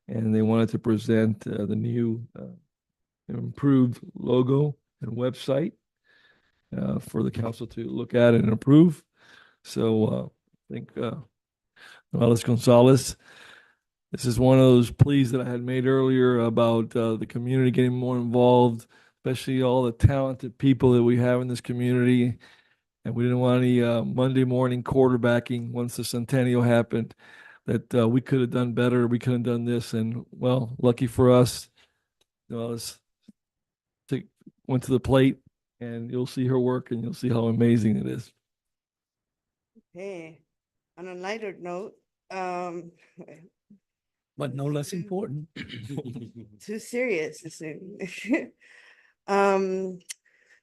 And they wanted to present the new improved logo and website for the council to look at and approve. So I think Morales Gonzalez, this is one of those pleas that I had made earlier about the community getting more involved, especially all the talented people that we have in this community. And we didn't want any Monday morning quarterbacking once the Centennial happened, that we could have done better, we could have done this, and well, lucky for us, went to the plate, and you'll see her work, and you'll see how amazing it is. Hey, on a lighter note, But no less important. too serious.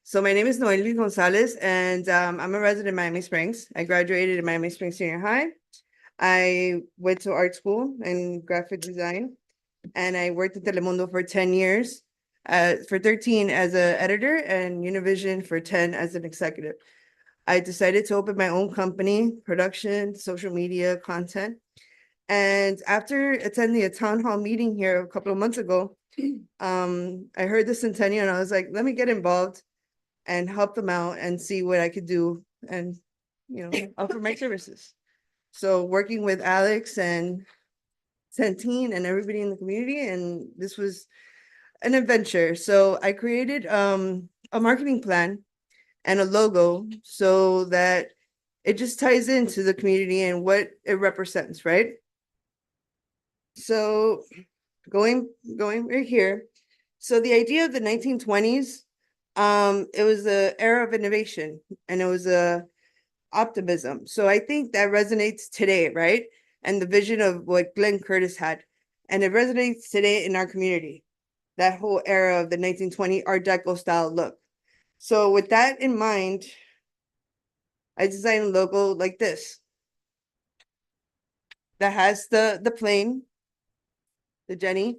So my name is Noeli Gonzalez, and I'm a resident of Miami Springs. I graduated in Miami Springs Senior High. I went to art school in graphic design, and I worked at Telemundo for 10 years, for 13 as an editor, and Univision for 10 as an executive. I decided to open my own company, production, social media, content. And after attending a town hall meeting here a couple of months ago, I heard the Centennial, and I was like, let me get involved and help them out and see what I could do and, you know, offer my services. So working with Alex and Santeen and everybody in the community, and this was an adventure. So I created a marketing plan and a logo so that it just ties into the community and what it represents, right? So going right here. So the idea of the 1920s, it was the era of innovation and it was a optimism. So I think that resonates today, right? And the vision of what Glenn Curtis had. And it resonates today in our community. That whole era of the 1920 Art Deco style look. So with that in mind, I designed a logo like this. That has the plane, the Jenny,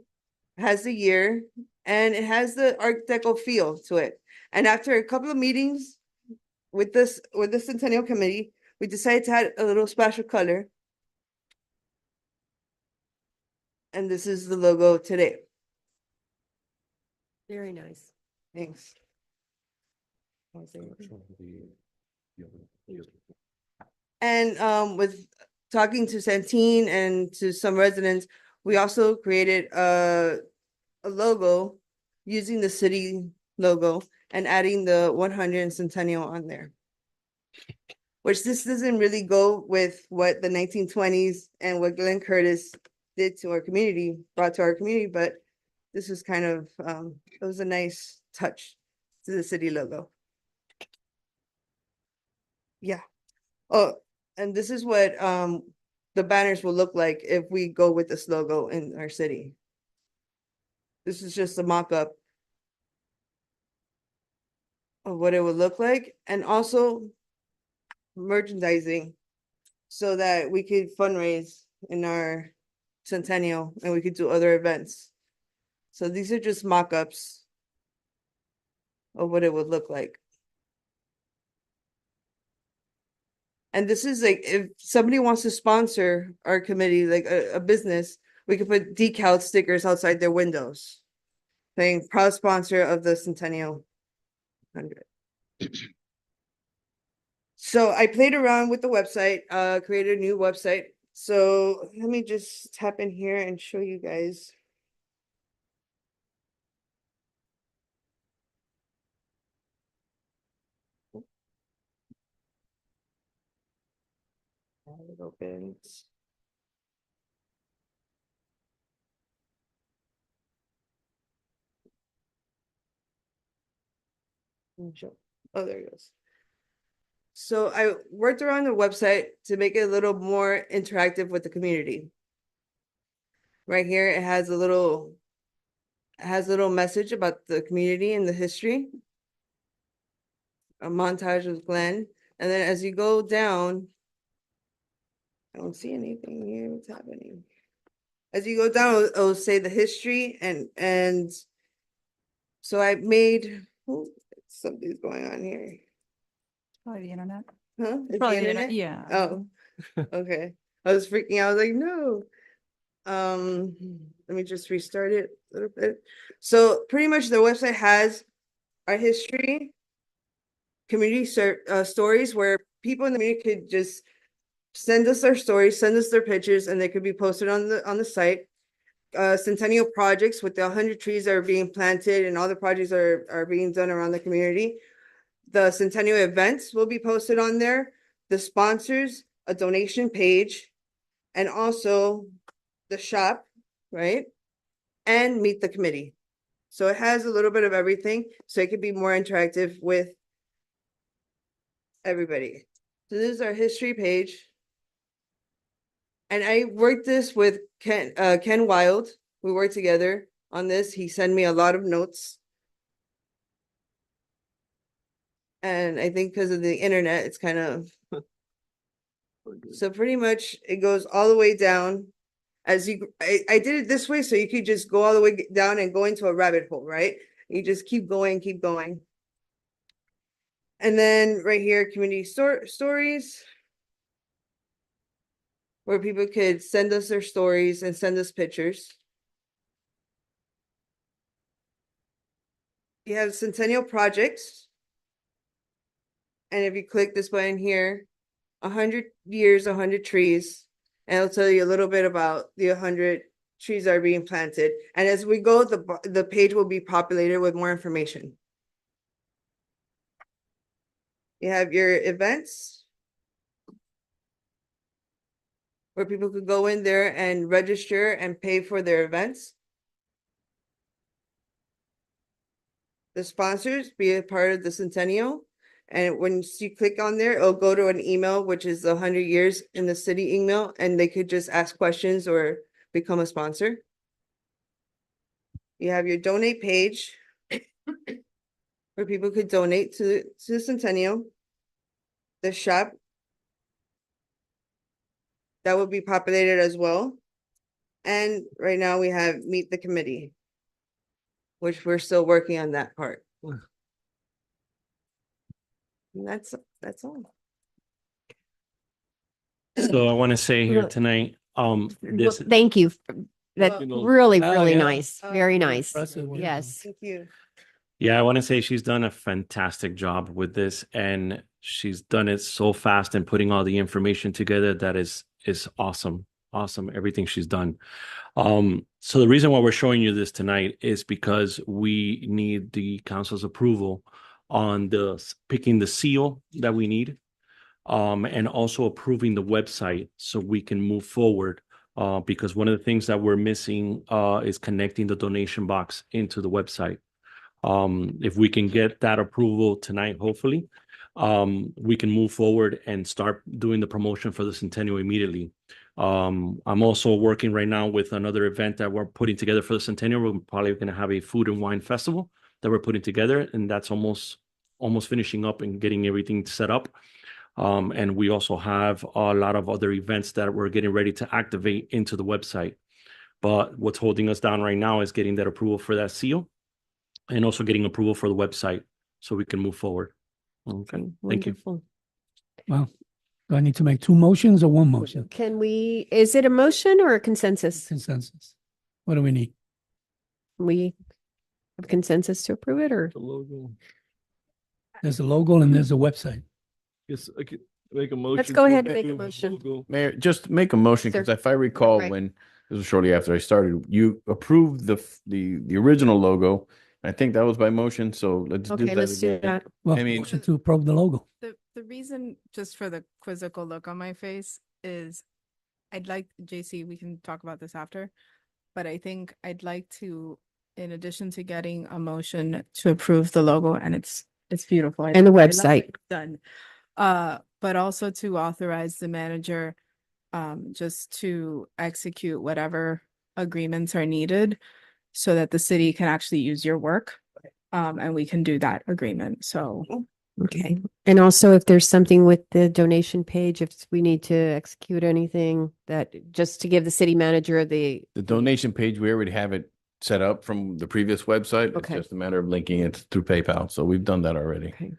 has the year, and it has the Art Deco feel to it. And after a couple of meetings with the Centennial Committee, we decided to add a little splash of color. And this is the logo today. Very nice. Thanks. And with talking to Centene and to some residents, we also created a logo using the city logo and adding the 100 Centennial on there. Which this doesn't really go with what the 1920s and what Glenn Curtis did to our community, brought to our community, but this is kind of, it was a nice touch to the city logo. Yeah. Oh, and this is what the banners will look like if we go with this logo in our city. This is just a mock-up of what it would look like, and also merchandising so that we could fundraise in our centennial and we could do other events. So these are just mock-ups of what it would look like. And this is like, if somebody wants to sponsor our committee, like a business, we could put decal stickers outside their windows saying proud sponsor of the Centennial 100. So I played around with the website, created a new website. So let me just tap in here and show you guys. It opens. Oh, there it goes. So I worked around the website to make it a little more interactive with the community. Right here, it has a little message about the community and the history. A montage of Glenn. And then as you go down, I don't see anything here. What's happening? As you go down, it'll say the history and so I made, oh, something's going on here. Probably the internet. Huh? It's the Probably the internet, yeah. Oh, okay. I was freaking out. I was like, no. Let me just restart it a little bit. So pretty much the website has our history, community stories where people in the community could just send us their stories, send us their pictures, and they could be posted on the site. Centennial projects with the 100 trees that are being planted and all the projects are being done around the community. The Centennial events will be posted on there, the sponsors, a donation page, and also the shop, right? And meet the committee. So it has a little bit of everything, so it could be more interactive with everybody. So this is our history page. And I worked this with Ken Wild. We worked together on this. He sent me a lot of notes. And I think because of the internet, it's kind of, so pretty much it goes all the way down. As you, I did it this way so you could just go all the way down and go into a rabbit hole, right? You just keep going, keep going. And then right here, community stories, where people could send us their stories and send us pictures. You have Centennial projects. And if you click this button here, 100 years, 100 trees, and it'll tell you a little bit about the 100 trees that are being planted. And as we go, the page will be populated with more information. You have your events. where people could go in there and register and pay for their events. The sponsors be a part of the Centennial. And when you click on there, it'll go to an email, which is the 100 years in the city email, and they could just ask questions or become a sponsor. You have your donate page where people could donate to the Centennial. The shop that will be populated as well. And right now we have Meet the Committee, which we're still working on that part. And that's all. So I want to say here Well- tonight, Well, this, thank you. That's You know- really, Oh, really yeah. nice. Very nice. Impressive, yeah. Yes. Thank you. yeah, I want to say she's done a fantastic job with this, and she's done it so fast and putting all the information together that is awesome. Awesome, everything she's done. So the reason why we're showing you this tonight is because we need the council's approval on picking the seal that we need, and also approving the website so we can move forward. Because one of the things that we're missing is connecting the donation box into the website. If we can get that approval tonight, hopefully, we can move forward and start doing the promotion for the Centennial immediately. I'm also working right now with another event that we're putting together for the Centennial. We're probably going to have a food and wine festival that we're putting together, and that's almost finishing up and getting everything set up. And we also have a lot of other events that we're getting ready to activate into the website. But what's holding us down right now is getting that approval for that seal and also getting approval for the website so we can move forward. Okay, thank you. Wonderful. Well, do I need to make two motions or one motion? Is it a motion or a consensus? Consensus. What do we need? We have consensus to approve it, or? The logo. There's a logo and there's a website. Yes, I could make a motion. Let's go to ahead and make a approve the motion. logo. Mayor, just make a motion, Sir. because if I recall, Right. when this was shortly after I started, you approved the original logo. I think that was by motion, so let's do Okay, that let's do again. that. Well, I mean, motion to approve the logo. The reason, just for the quizzical look on my face, is I'd like, JC, we can talk about this after, but I think I'd like to, in addition to getting a motion to approve the logo, and it's beautiful. And the I love what website. you've done. But also to authorize the manager just to execute whatever agreements are needed so that the city can actually use your work. And we can do that agreement. So Okay. And also if there's something with the donation page, if we need to execute anything that, just to give the city manager the, the donation page, we already have it set up from the previous website. It's Okay. just a matter of linking it through PayPal. So we've done that already. Okay.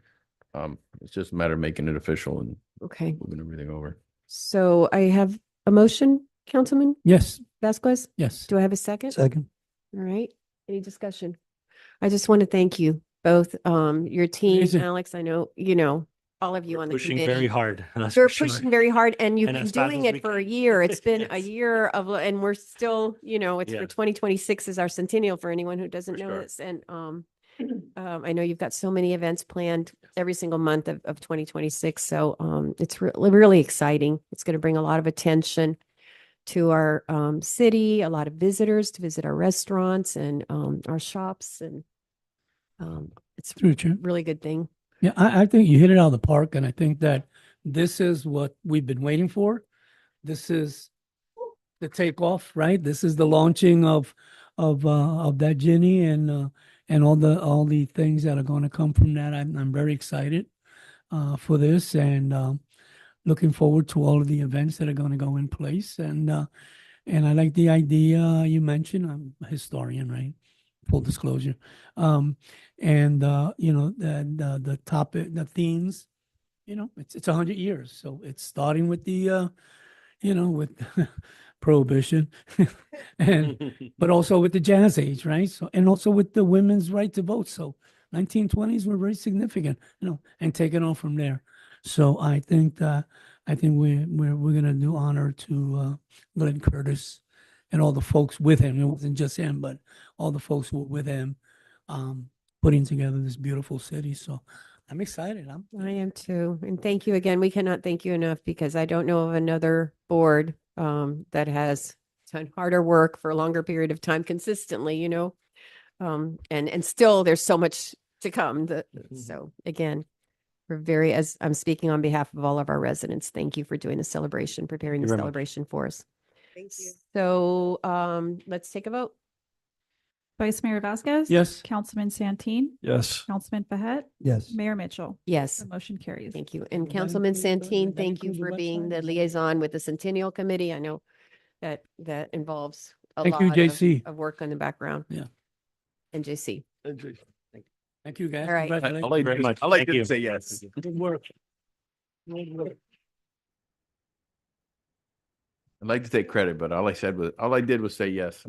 It's just a matter of making it official and okay. moving everything over. So I have a motion, Councilman Yes, Vasquez. yes. Do I have a second? Second. All right. Any discussion? I just want to thank you both, your team, Amazing. Alex. I know, all of you on the Pushing committee. very hard. That's You're for sure. pushing very hard, and you've And been as fast doing as it we for a can. year. It's been a Yes. year of, and we're still, it's for Yeah. 2026 is our centennial for anyone who doesn't For know sure. this. And I know you've got so many events planned every single month of 2026. So it's really exciting. It's going to bring a lot of attention to our city, a lot of visitors to visit our restaurants and our shops, and it's Through the chair. really good thing. Yeah, I think you hit it out of the park, and I think that this is what we've been waiting for. This is the takeoff, right? This is the launching of that Ginny and all the things that are going to come from that. I'm very excited for this, and looking forward to all of the events that are going to go in place. And I like the idea you mentioned. I'm a historian, right? Full disclosure. The topic, the themes, it's 100 years. So it's starting with the, with prohibition but also with the jazz age, right? So, and also with the women's right to vote. So 1920s were very significant, and taking on from there. So I think we're going to do honor to Glenn Curtis and all the folks with him. It wasn't just him, but all the folks who were with him, putting together this beautiful city. So I'm excited. I am too. And thank you again. We cannot thank you enough, because I don't know of another board that has done harder work for a longer period of time consistently, you know. And still there's so much to come. So again, we're very, as I'm speaking on behalf of all of our residents, thank you for doing the celebration, preparing you the very much. celebration for us. Thank you. So let's take a vote. Vice Mayor Vasquez? Yes. Councilman Santeen? Yes. Councilman Behet? Yes. Mayor Mitchell? Yes. The motion carries. Thank you. And Does that Councilman include the- Santeen, does that thank you include the for being website? the liaison with the Centennial Committee. I know that involves a Thank you, lot JC. of work in the background. Yeah. And JC. Thank you, guys. All right. Congratulations. I like Very to- much. I like Thank to you. say yes. Good work. Good work. I'd like to take credit, but all I did was say yes.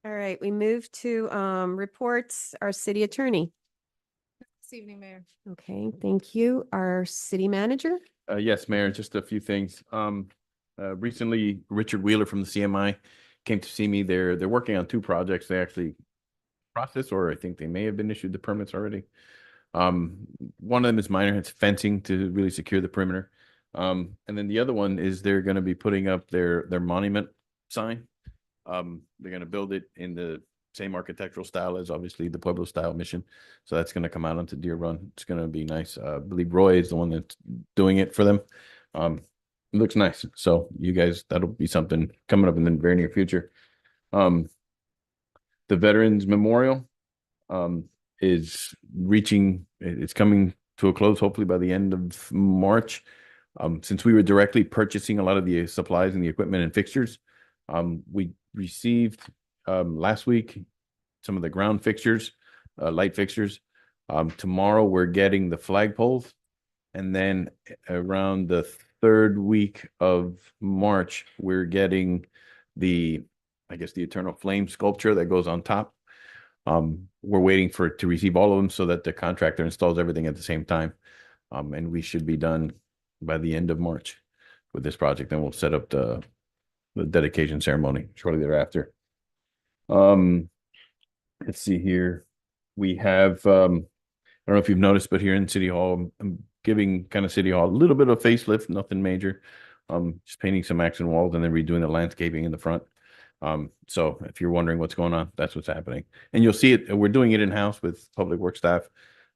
All right, we move to reports, our city attorney. This evening, Mayor. Okay, thank you. Our city manager. Yes, Mayor, just a few things. Recently, Richard Wheeler from the CMI came to see me. They're working on two projects. They actually process, or I think they may have been issued the permits already. One of them is minor. It's fencing to really secure the perimeter. And then the other one is they're going to be putting up their monument sign. They're going to build it in the same architectural style as obviously the Pueblo style mission. So that's going to come out onto Deer Run. It's going to be nice. I believe Roy is the one that's doing it for them. It looks nice. So you guys, that'll be something coming up in the very near future. The Veterans Memorial is it's coming to a close, hopefully by the end of March. Since we were directly purchasing a lot of the supplies and the equipment and fixtures, we received last week some of the ground fixtures, light fixtures. Tomorrow we're getting the flagpoles, and then around the third week of March we're getting the Eternal Flame sculpture that goes on top. We're waiting to receive all of them so that the contractor installs everything at the same time, and we should be done by the end of March with this project. Then we'll set up the dedication ceremony shortly thereafter. Let's see here. We have, I don't know if you've noticed, but here in City Hall, I'm giving kind of City Hall a little bit of facelift, nothing major. Just painting some accent walls and then redoing the landscaping in the front. So if you're wondering what's going on, that's what's happening. And you'll see it, we're doing it in-house with public works staff.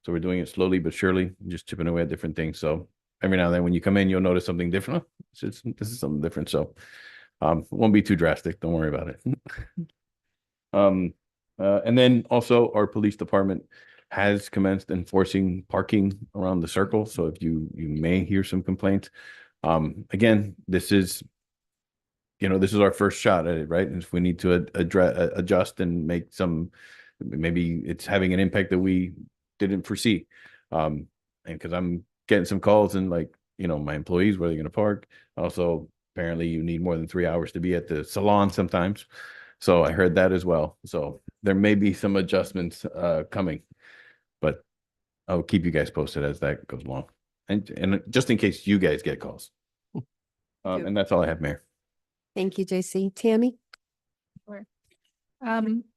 So we're doing it slowly but surely, just chipping away at different things. So every now and then when you come in, you'll notice something different. This is something different. So it won't be too drastic. Don't worry about it. And then also our police department has commenced enforcing parking around the circle. So if you may hear some complaints, again, this is our first shot at it, right? And if we need to adjust and make maybe it's having an impact that we didn't foresee. And because I'm getting some calls and my employees, where they're going to park. Also, apparently you need more than 3 hours to be at the salon sometimes. So I heard that as well. So there may be some adjustments coming, but I'll keep you guys posted as that goes along. And just in case you guys get calls. And that's all I have, Mayor. Thank you, JC. Tammy?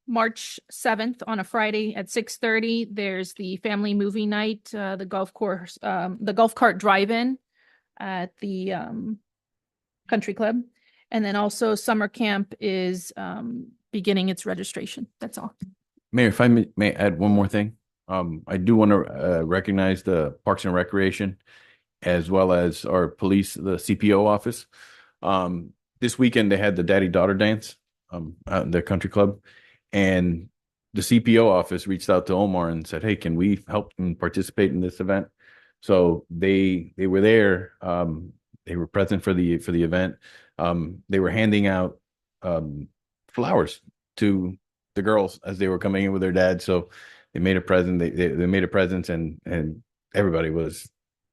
March 7th on a Friday at 6:30, there's the family movie night, the golf cart drive-in at the country club. And then also summer camp is beginning its registration. That's all. Mayor, if I may add one more thing. I do want to recognize the Parks and Recreation as well as our police, the CPO office. This weekend they had the daddy-daughter dance out in the country club, and the CPO office reached out to Omar and said, "Hey, can we help and participate in this event?" So they were there. They were present for the event. They were handing out flowers to the girls as they were coming in with their dad. So they made a present. They made a present, and everybody was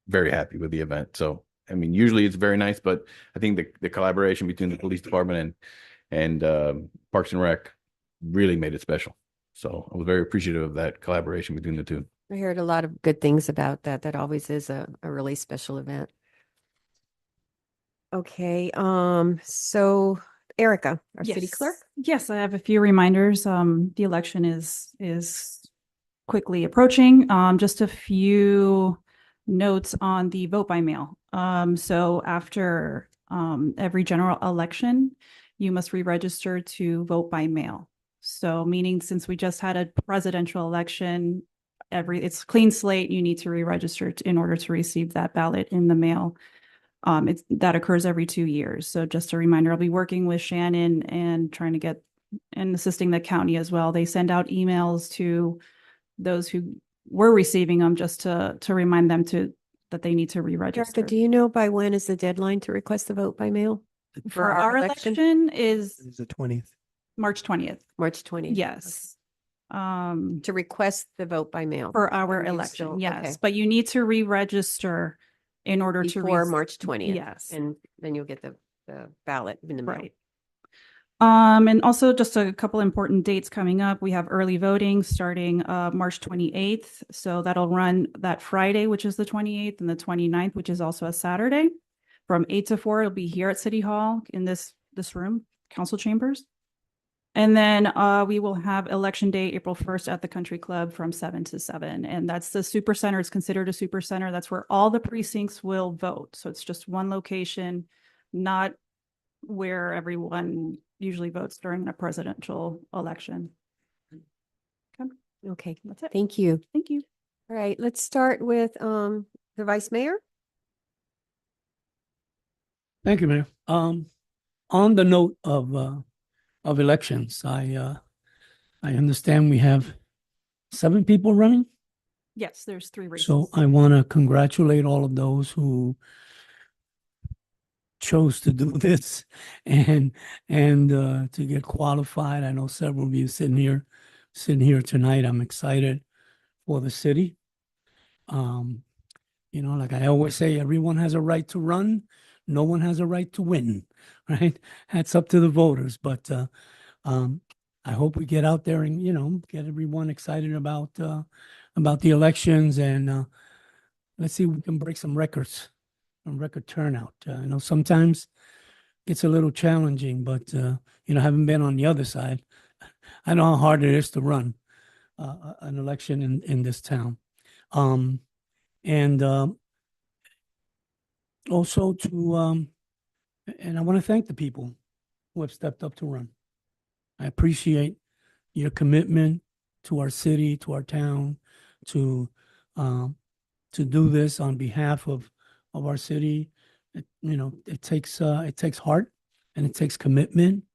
very happy with the event. So I mean, usually it's very nice, but I think the collaboration between the police department and Parks and Rec really made it special. So I was very appreciative of that collaboration between the two. I heard a lot of good things about that. That always is a really special event. Okay, so Erica, our city clerk. Yes, I have a few reminders. The election is quickly approaching. Just a few notes on the vote by mail. So after every general election, you must re-register to vote by mail. So meaning since we just had a presidential election, it's clean slate, you need to re-register in order to receive that ballot in the mail. That occurs every 2 years. So just a reminder, I'll be working with Shannon and trying to get and assisting the county as well. They send out emails to those who were receiving them just to remind them that they need to re-register. Erica, do you know by when is the deadline to request the vote by mail? For our election is It's the 20th. March 20th. March 20th. Yes. To request the vote by mail. For our And you election, still- yes, okay. but you need to re-register in order to. Before March 20th. Yes. And then you'll get the ballot in the mail. Right. And also just a couple important dates coming up. We have early voting starting March 28th. So that'll run that Friday, which is the 28th, and the 29th, which is also a Saturday. From 8 to 4, it'll be here at City Hall in this room, council chambers. And then we will have election day, April 1st at the Country Club from 7 to 7. And that's the super center. It's considered a super center. That's where all the precincts will vote. So it's just one location, not where everyone usually votes during a presidential election. Okay, That's it. thank you. Thank you. All right, let's start with the Vice Mayor. Thank you, Mayor. On the note of elections, I understand we have 7 people running. Yes, there's 3 races. So I want to congratulate all of those who chose to do this and to get qualified. I know several of you sitting here tonight. I'm excited for the city. You know, like I always say, everyone has a right to run. No one has a right to win, right? That's up to the voters. But I hope we get out there and, you know, get everyone excited about the elections, and let's see if we can break some records, some record turnout. I know sometimes it's a little challenging, but you know, having been on the other side, I know how hard it is to run an election in this town. Also and I want to thank the people who have stepped up to run. I appreciate your commitment to our city, to our town, to do this on behalf of our city. You know, it takes heart, and it takes commitment,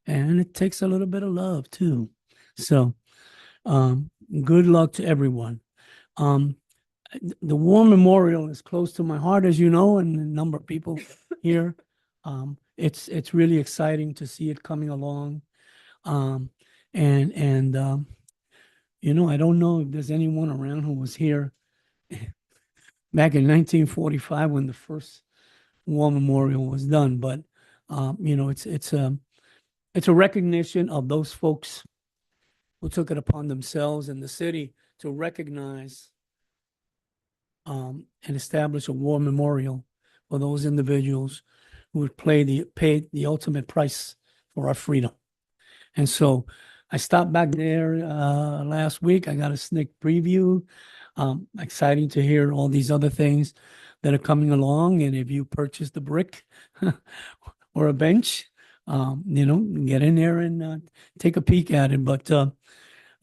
and it takes a little bit of love too. So, good luck to everyone. The War Memorial is close to my heart, as you know, and a number of people here. It's really exciting to see it coming along. You know, I don't know if there's anyone around who was here back in 1945 when the first War Memorial was done, but you know, it's a recognition of those folks who took it upon themselves in the city to recognize and establish a war memorial for those individuals who would paid the ultimate price for our freedom. And so I stopped back there last week. I got a sneak preview. Exciting to hear all these other things that are coming along. And if you purchased a brick or a bench, you know, get in there and take a peek at it. But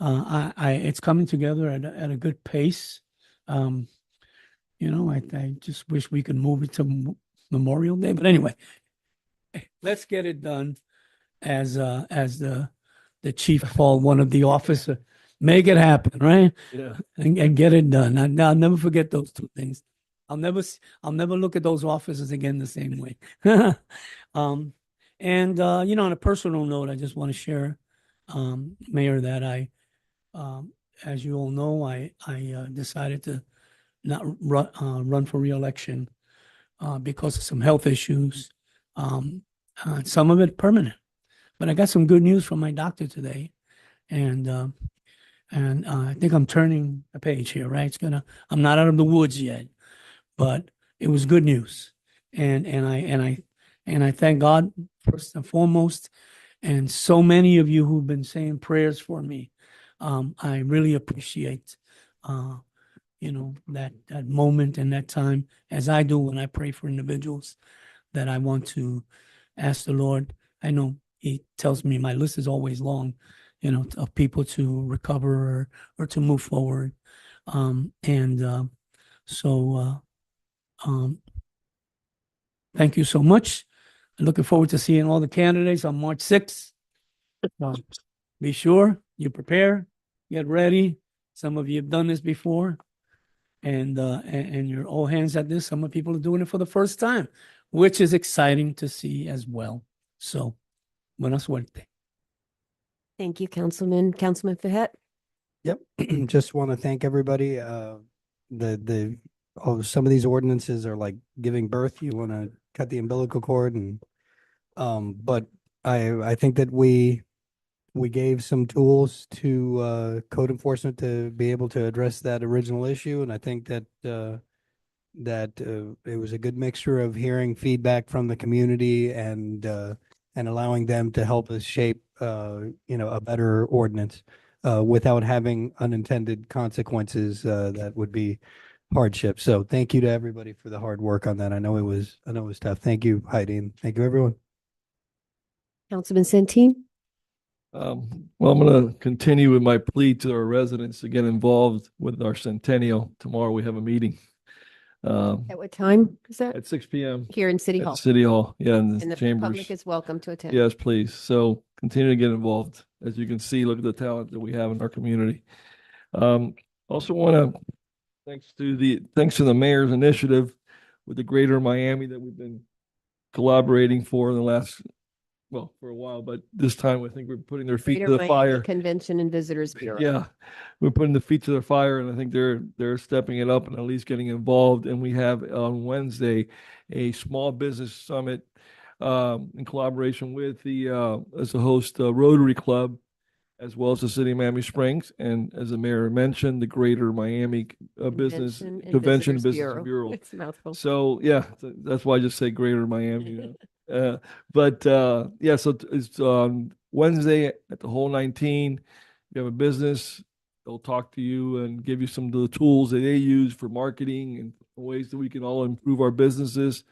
it's coming together at a good pace. You know, I just wish we could move it to Memorial Day. But anyway, let's get it done as the chief called one of the officers. Make it happen, right? Yeah. And get it done. I'll never forget those 2 things. I'll never look at those officers again the same way. You know, on a personal note, I just want to share, Mayor, that as you all know, I decided to not run for re-election because of some health issues. Some of it permanent, but I got some good news from my doctor today, and I think I'm turning a page here, right? I'm not out of the woods yet, but it was good news, and I thank God first and foremost, and so many of you who've been saying prayers for me. I really appreciate that moment and that time, as I do when I pray for individuals, that I want to ask the Lord. I know he tells me my list is always long, of people to recover or to move forward. Thank you so much. I'm looking forward to seeing all the candidates on March 6th. Be sure you prepare, get ready. Some of you have done this before, and you're all hands at this. Some of people are doing it for the first time, which is exciting to see as well. So, buena suerte. Thank you, Councilman Fahet. Yep. Just want to thank everybody. Some of these ordinances are like giving birth. You want to cut the umbilical cord, and but I think that we gave some tools to code enforcement to be able to address that original issue, and I think that it was a good mixture of hearing feedback from the community and allowing them to help us shape a better ordinance without having unintended consequences that would be hardship. So thank you to everybody for the hard work on that. I know it was tough. Thank you, Heidi, and thank you, everyone. Councilman Santeen. Well, I'm going to continue with my plea to our residents to get involved with our centennial. Tomorrow we have a meeting. At what time is that? At 6 p.m. Here in City At Hall. City Hall, yeah, in And the the chambers. public is welcome to attend. Yes, please. So continue to get involved. As you can see, look at the talent that we have in our community. Also want to thanks to the mayor's initiative with the Greater Miami that we've been collaborating for in the last, for a while, but this time I think we're putting their feet Greater to the Miami fire. Convention and Visitors Bureau. Yeah, we're putting the feet to the fire, and I think they're stepping it up and at least getting involved. And we have on Wednesday a small business summit in collaboration with as a host Rotary Club, as well as the City of Miami Springs, and as the mayor mentioned, the Greater Miami Business Convention and Business Bureau. It's a mouthful. So yeah, that's why I just say Greater Miami. So it's on Wednesday at the Whole 19. You have a business, they'll talk to you and give you some of the tools that they use for marketing and ways that we can all improve our businesses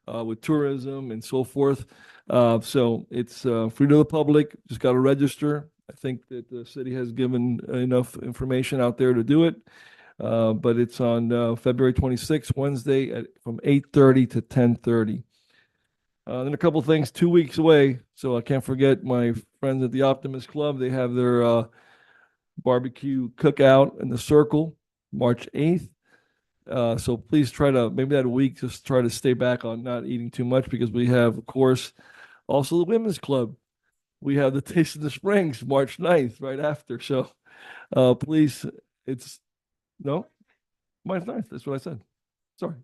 with tourism and so forth. So it's free to the public. Just got to register. I think that the city has given enough information out there to do it. But it's on February 26th, Wednesday from 8:30 to 10:30. Then a couple of things 2 weeks away. So I can't forget my friends at the Optimist Club. They have their barbecue cookout in the Circle, March 8th. So please try to, maybe that week, just try to stay back on not eating too much, because we have, of course, also the Women's Club. We have the Taste of the Springs, March 9th, right after. So please, March 9th. That's what I said. Sorry.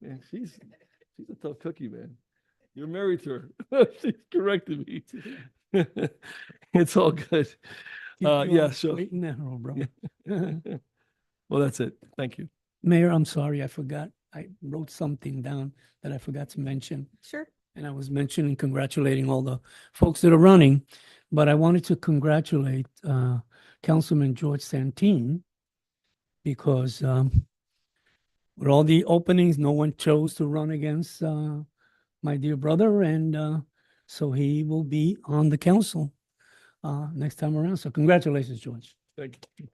Man, she's a tough cookie, man. You're married to her. She's corrected me. It's all good. So straight and narrow, bro. Well, that's it. Thank you. Mayor, I'm sorry, I forgot. I wrote something down that I forgot to mention. Sure. And I was mentioning, congratulating all the folks that are running, but I wanted to congratulate Councilman George Santeen, because with all the openings, no one chose to run against my dear brother, and so he will be on the council next time around. So congratulations, George. Thank you.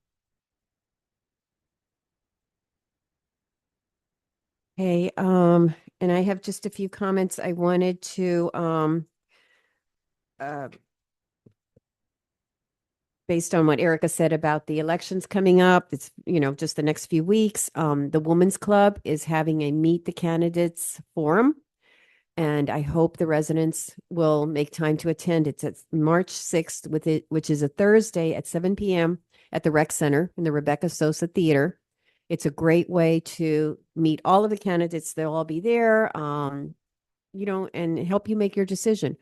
Hey, and I have just a few comments. I wanted to, based on what Erica said about the elections coming up, it's, just the next few weeks. The Women's Club is having a Meet the Candidates forum, and I hope the residents will make time to attend. It's at March 6th, which is a Thursday at 7 p.m. at the Rec Center in the Rebecca Sosa Theater. It's a great way to meet all of the candidates. They'll all be there, and help you make your decision.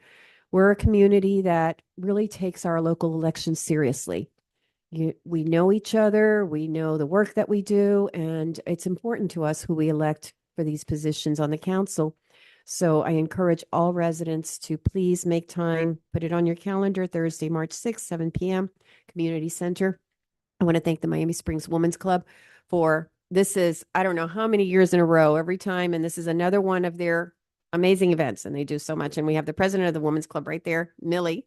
We're a community that really takes our local elections seriously. We know each other, we know the work that we do, and it's important to us who we elect for these positions on the council. So I encourage all residents to please make time, put it on your calendar, Thursday, March 6th, 7 p.m., Community Center. I want to thank the Miami Springs Women's Club for this is, I don't know how many years in a row every time. And this is another one of their amazing events. And they do so much. And we have the president of the Women's Club right there, Millie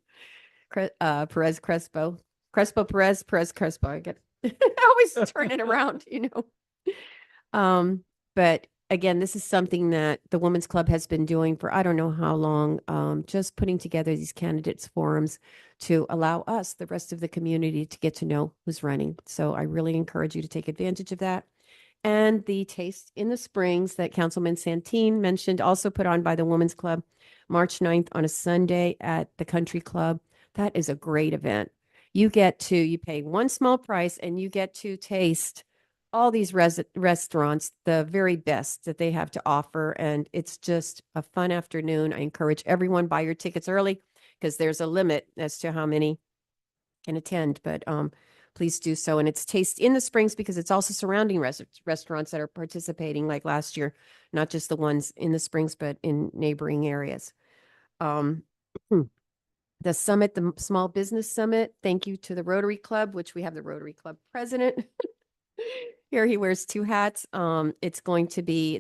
Perez Crespo. Perez Crespo. I get I always turn it around, you know. But again, this is something that the Women's Club has been doing for I don't know how long, just putting together these candidates forums to allow us, the rest of the community, to get to know who's running. So I really encourage you to take advantage of that. And the Taste in the Springs that Councilman Santeen mentioned, also put on by the Women's Club, March 9th on a Sunday at the Country Club. That is a great event. You pay one small price and you get to taste all these restaurants, the very best that they have to offer. And it's just a fun afternoon. I encourage everyone, buy your tickets early because there's a limit as to how many can attend, but please do so. And it's Taste in the Springs because it's also surrounding restaurants that are participating like last year, not just the ones in the Springs, but in neighboring areas. The summit, the Small Business Summit, thank you to the Rotary Club, which we have the Rotary Club president. Here he wears two hats. It's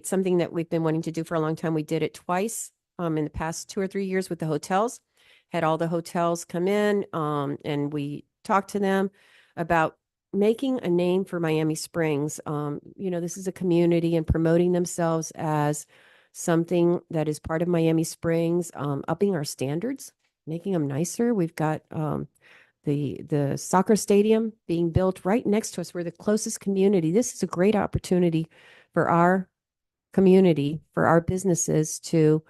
something that we've been wanting to do for a long time. We did it twice in the past 2 or 3 years with the hotels. Had all the hotels come in and we talked to them about making a name for Miami Springs. This is a community and promoting themselves as something that is part of Miami Springs, upping our standards, making them nicer. We've got the soccer stadium being built right next to us. We're the closest community. This is a great opportunity for our community, for our businesses to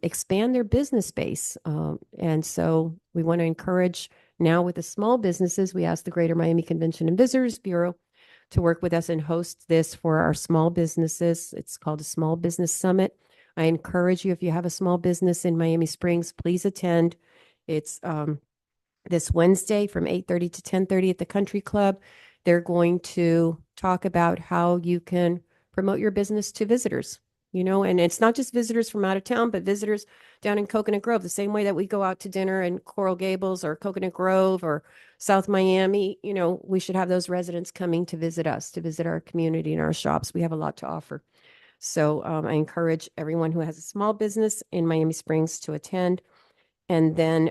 expand their business base. And so we want to encourage now with the small businesses, we asked the Greater Miami Convention and Visitors Bureau to work with us and host this for our small businesses. It's called a Small Business Summit. I encourage you, if you have a small business in Miami Springs, please attend. It's this Wednesday from 8:30 to 10:30 at the Country Club. They're going to talk about how you can promote your business to visitors, and it's not just visitors from out of town, but visitors down in Coconut Grove, the same way that we go out to dinner in Coral Gables or Coconut Grove or South Miami. We should have those residents coming to visit us, to visit our community and our shops. We have a lot to offer. So I encourage everyone who has a small business in Miami Springs to attend. And then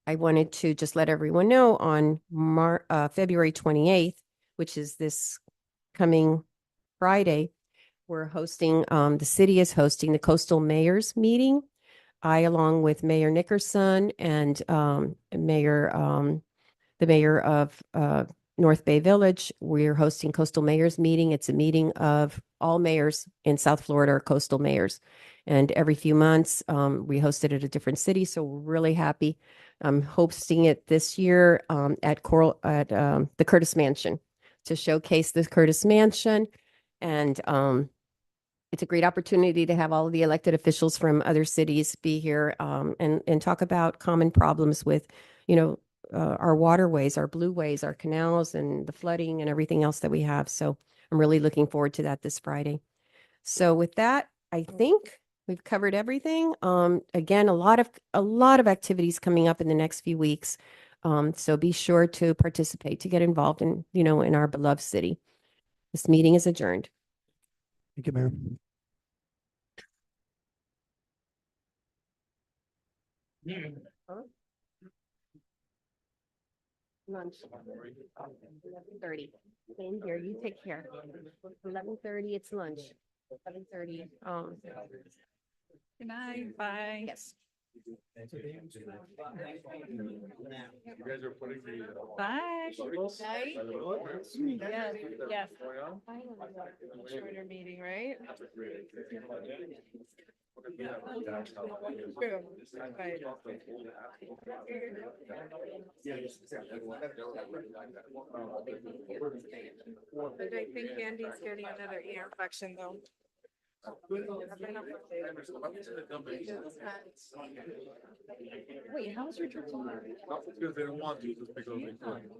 I wanted to just let everyone know on February 28th, which is this coming Friday, the city is hosting the Coastal Mayors Meeting. I, along with Mayor Nickerson and the mayor of North Bay Village, we're hosting Coastal Mayors Meeting. It's a meeting of all mayors in South Florida or coastal mayors. And every few months, we host it at a different city. So we're really happy. I'm hosting it this year at the Curtis Mansion to showcase the Curtis Mansion. And it's a great opportunity to have all of the elected officials from other cities be here and talk about common problems with, our waterways, our blueways, our canals, and the flooding and everything else that we have. So I'm really looking forward to that this Friday. So with that, I think we've covered everything. Again, a lot of activities coming up in the next few weeks. So be sure to participate, to get involved in our beloved city. This meeting is adjourned. Thank you, Mayor. Lunch. 11:30. Same here. You take care. 11:30. It's lunch. 11:30. Good night. Bye. Yes. You guys are putting the Bye. Night. Yes, yes. Shorter meeting, right? True. Right. But I think Andy's getting another ear infection though. Wait, how's your trip tomorrow? Because they don't want to, just because they could.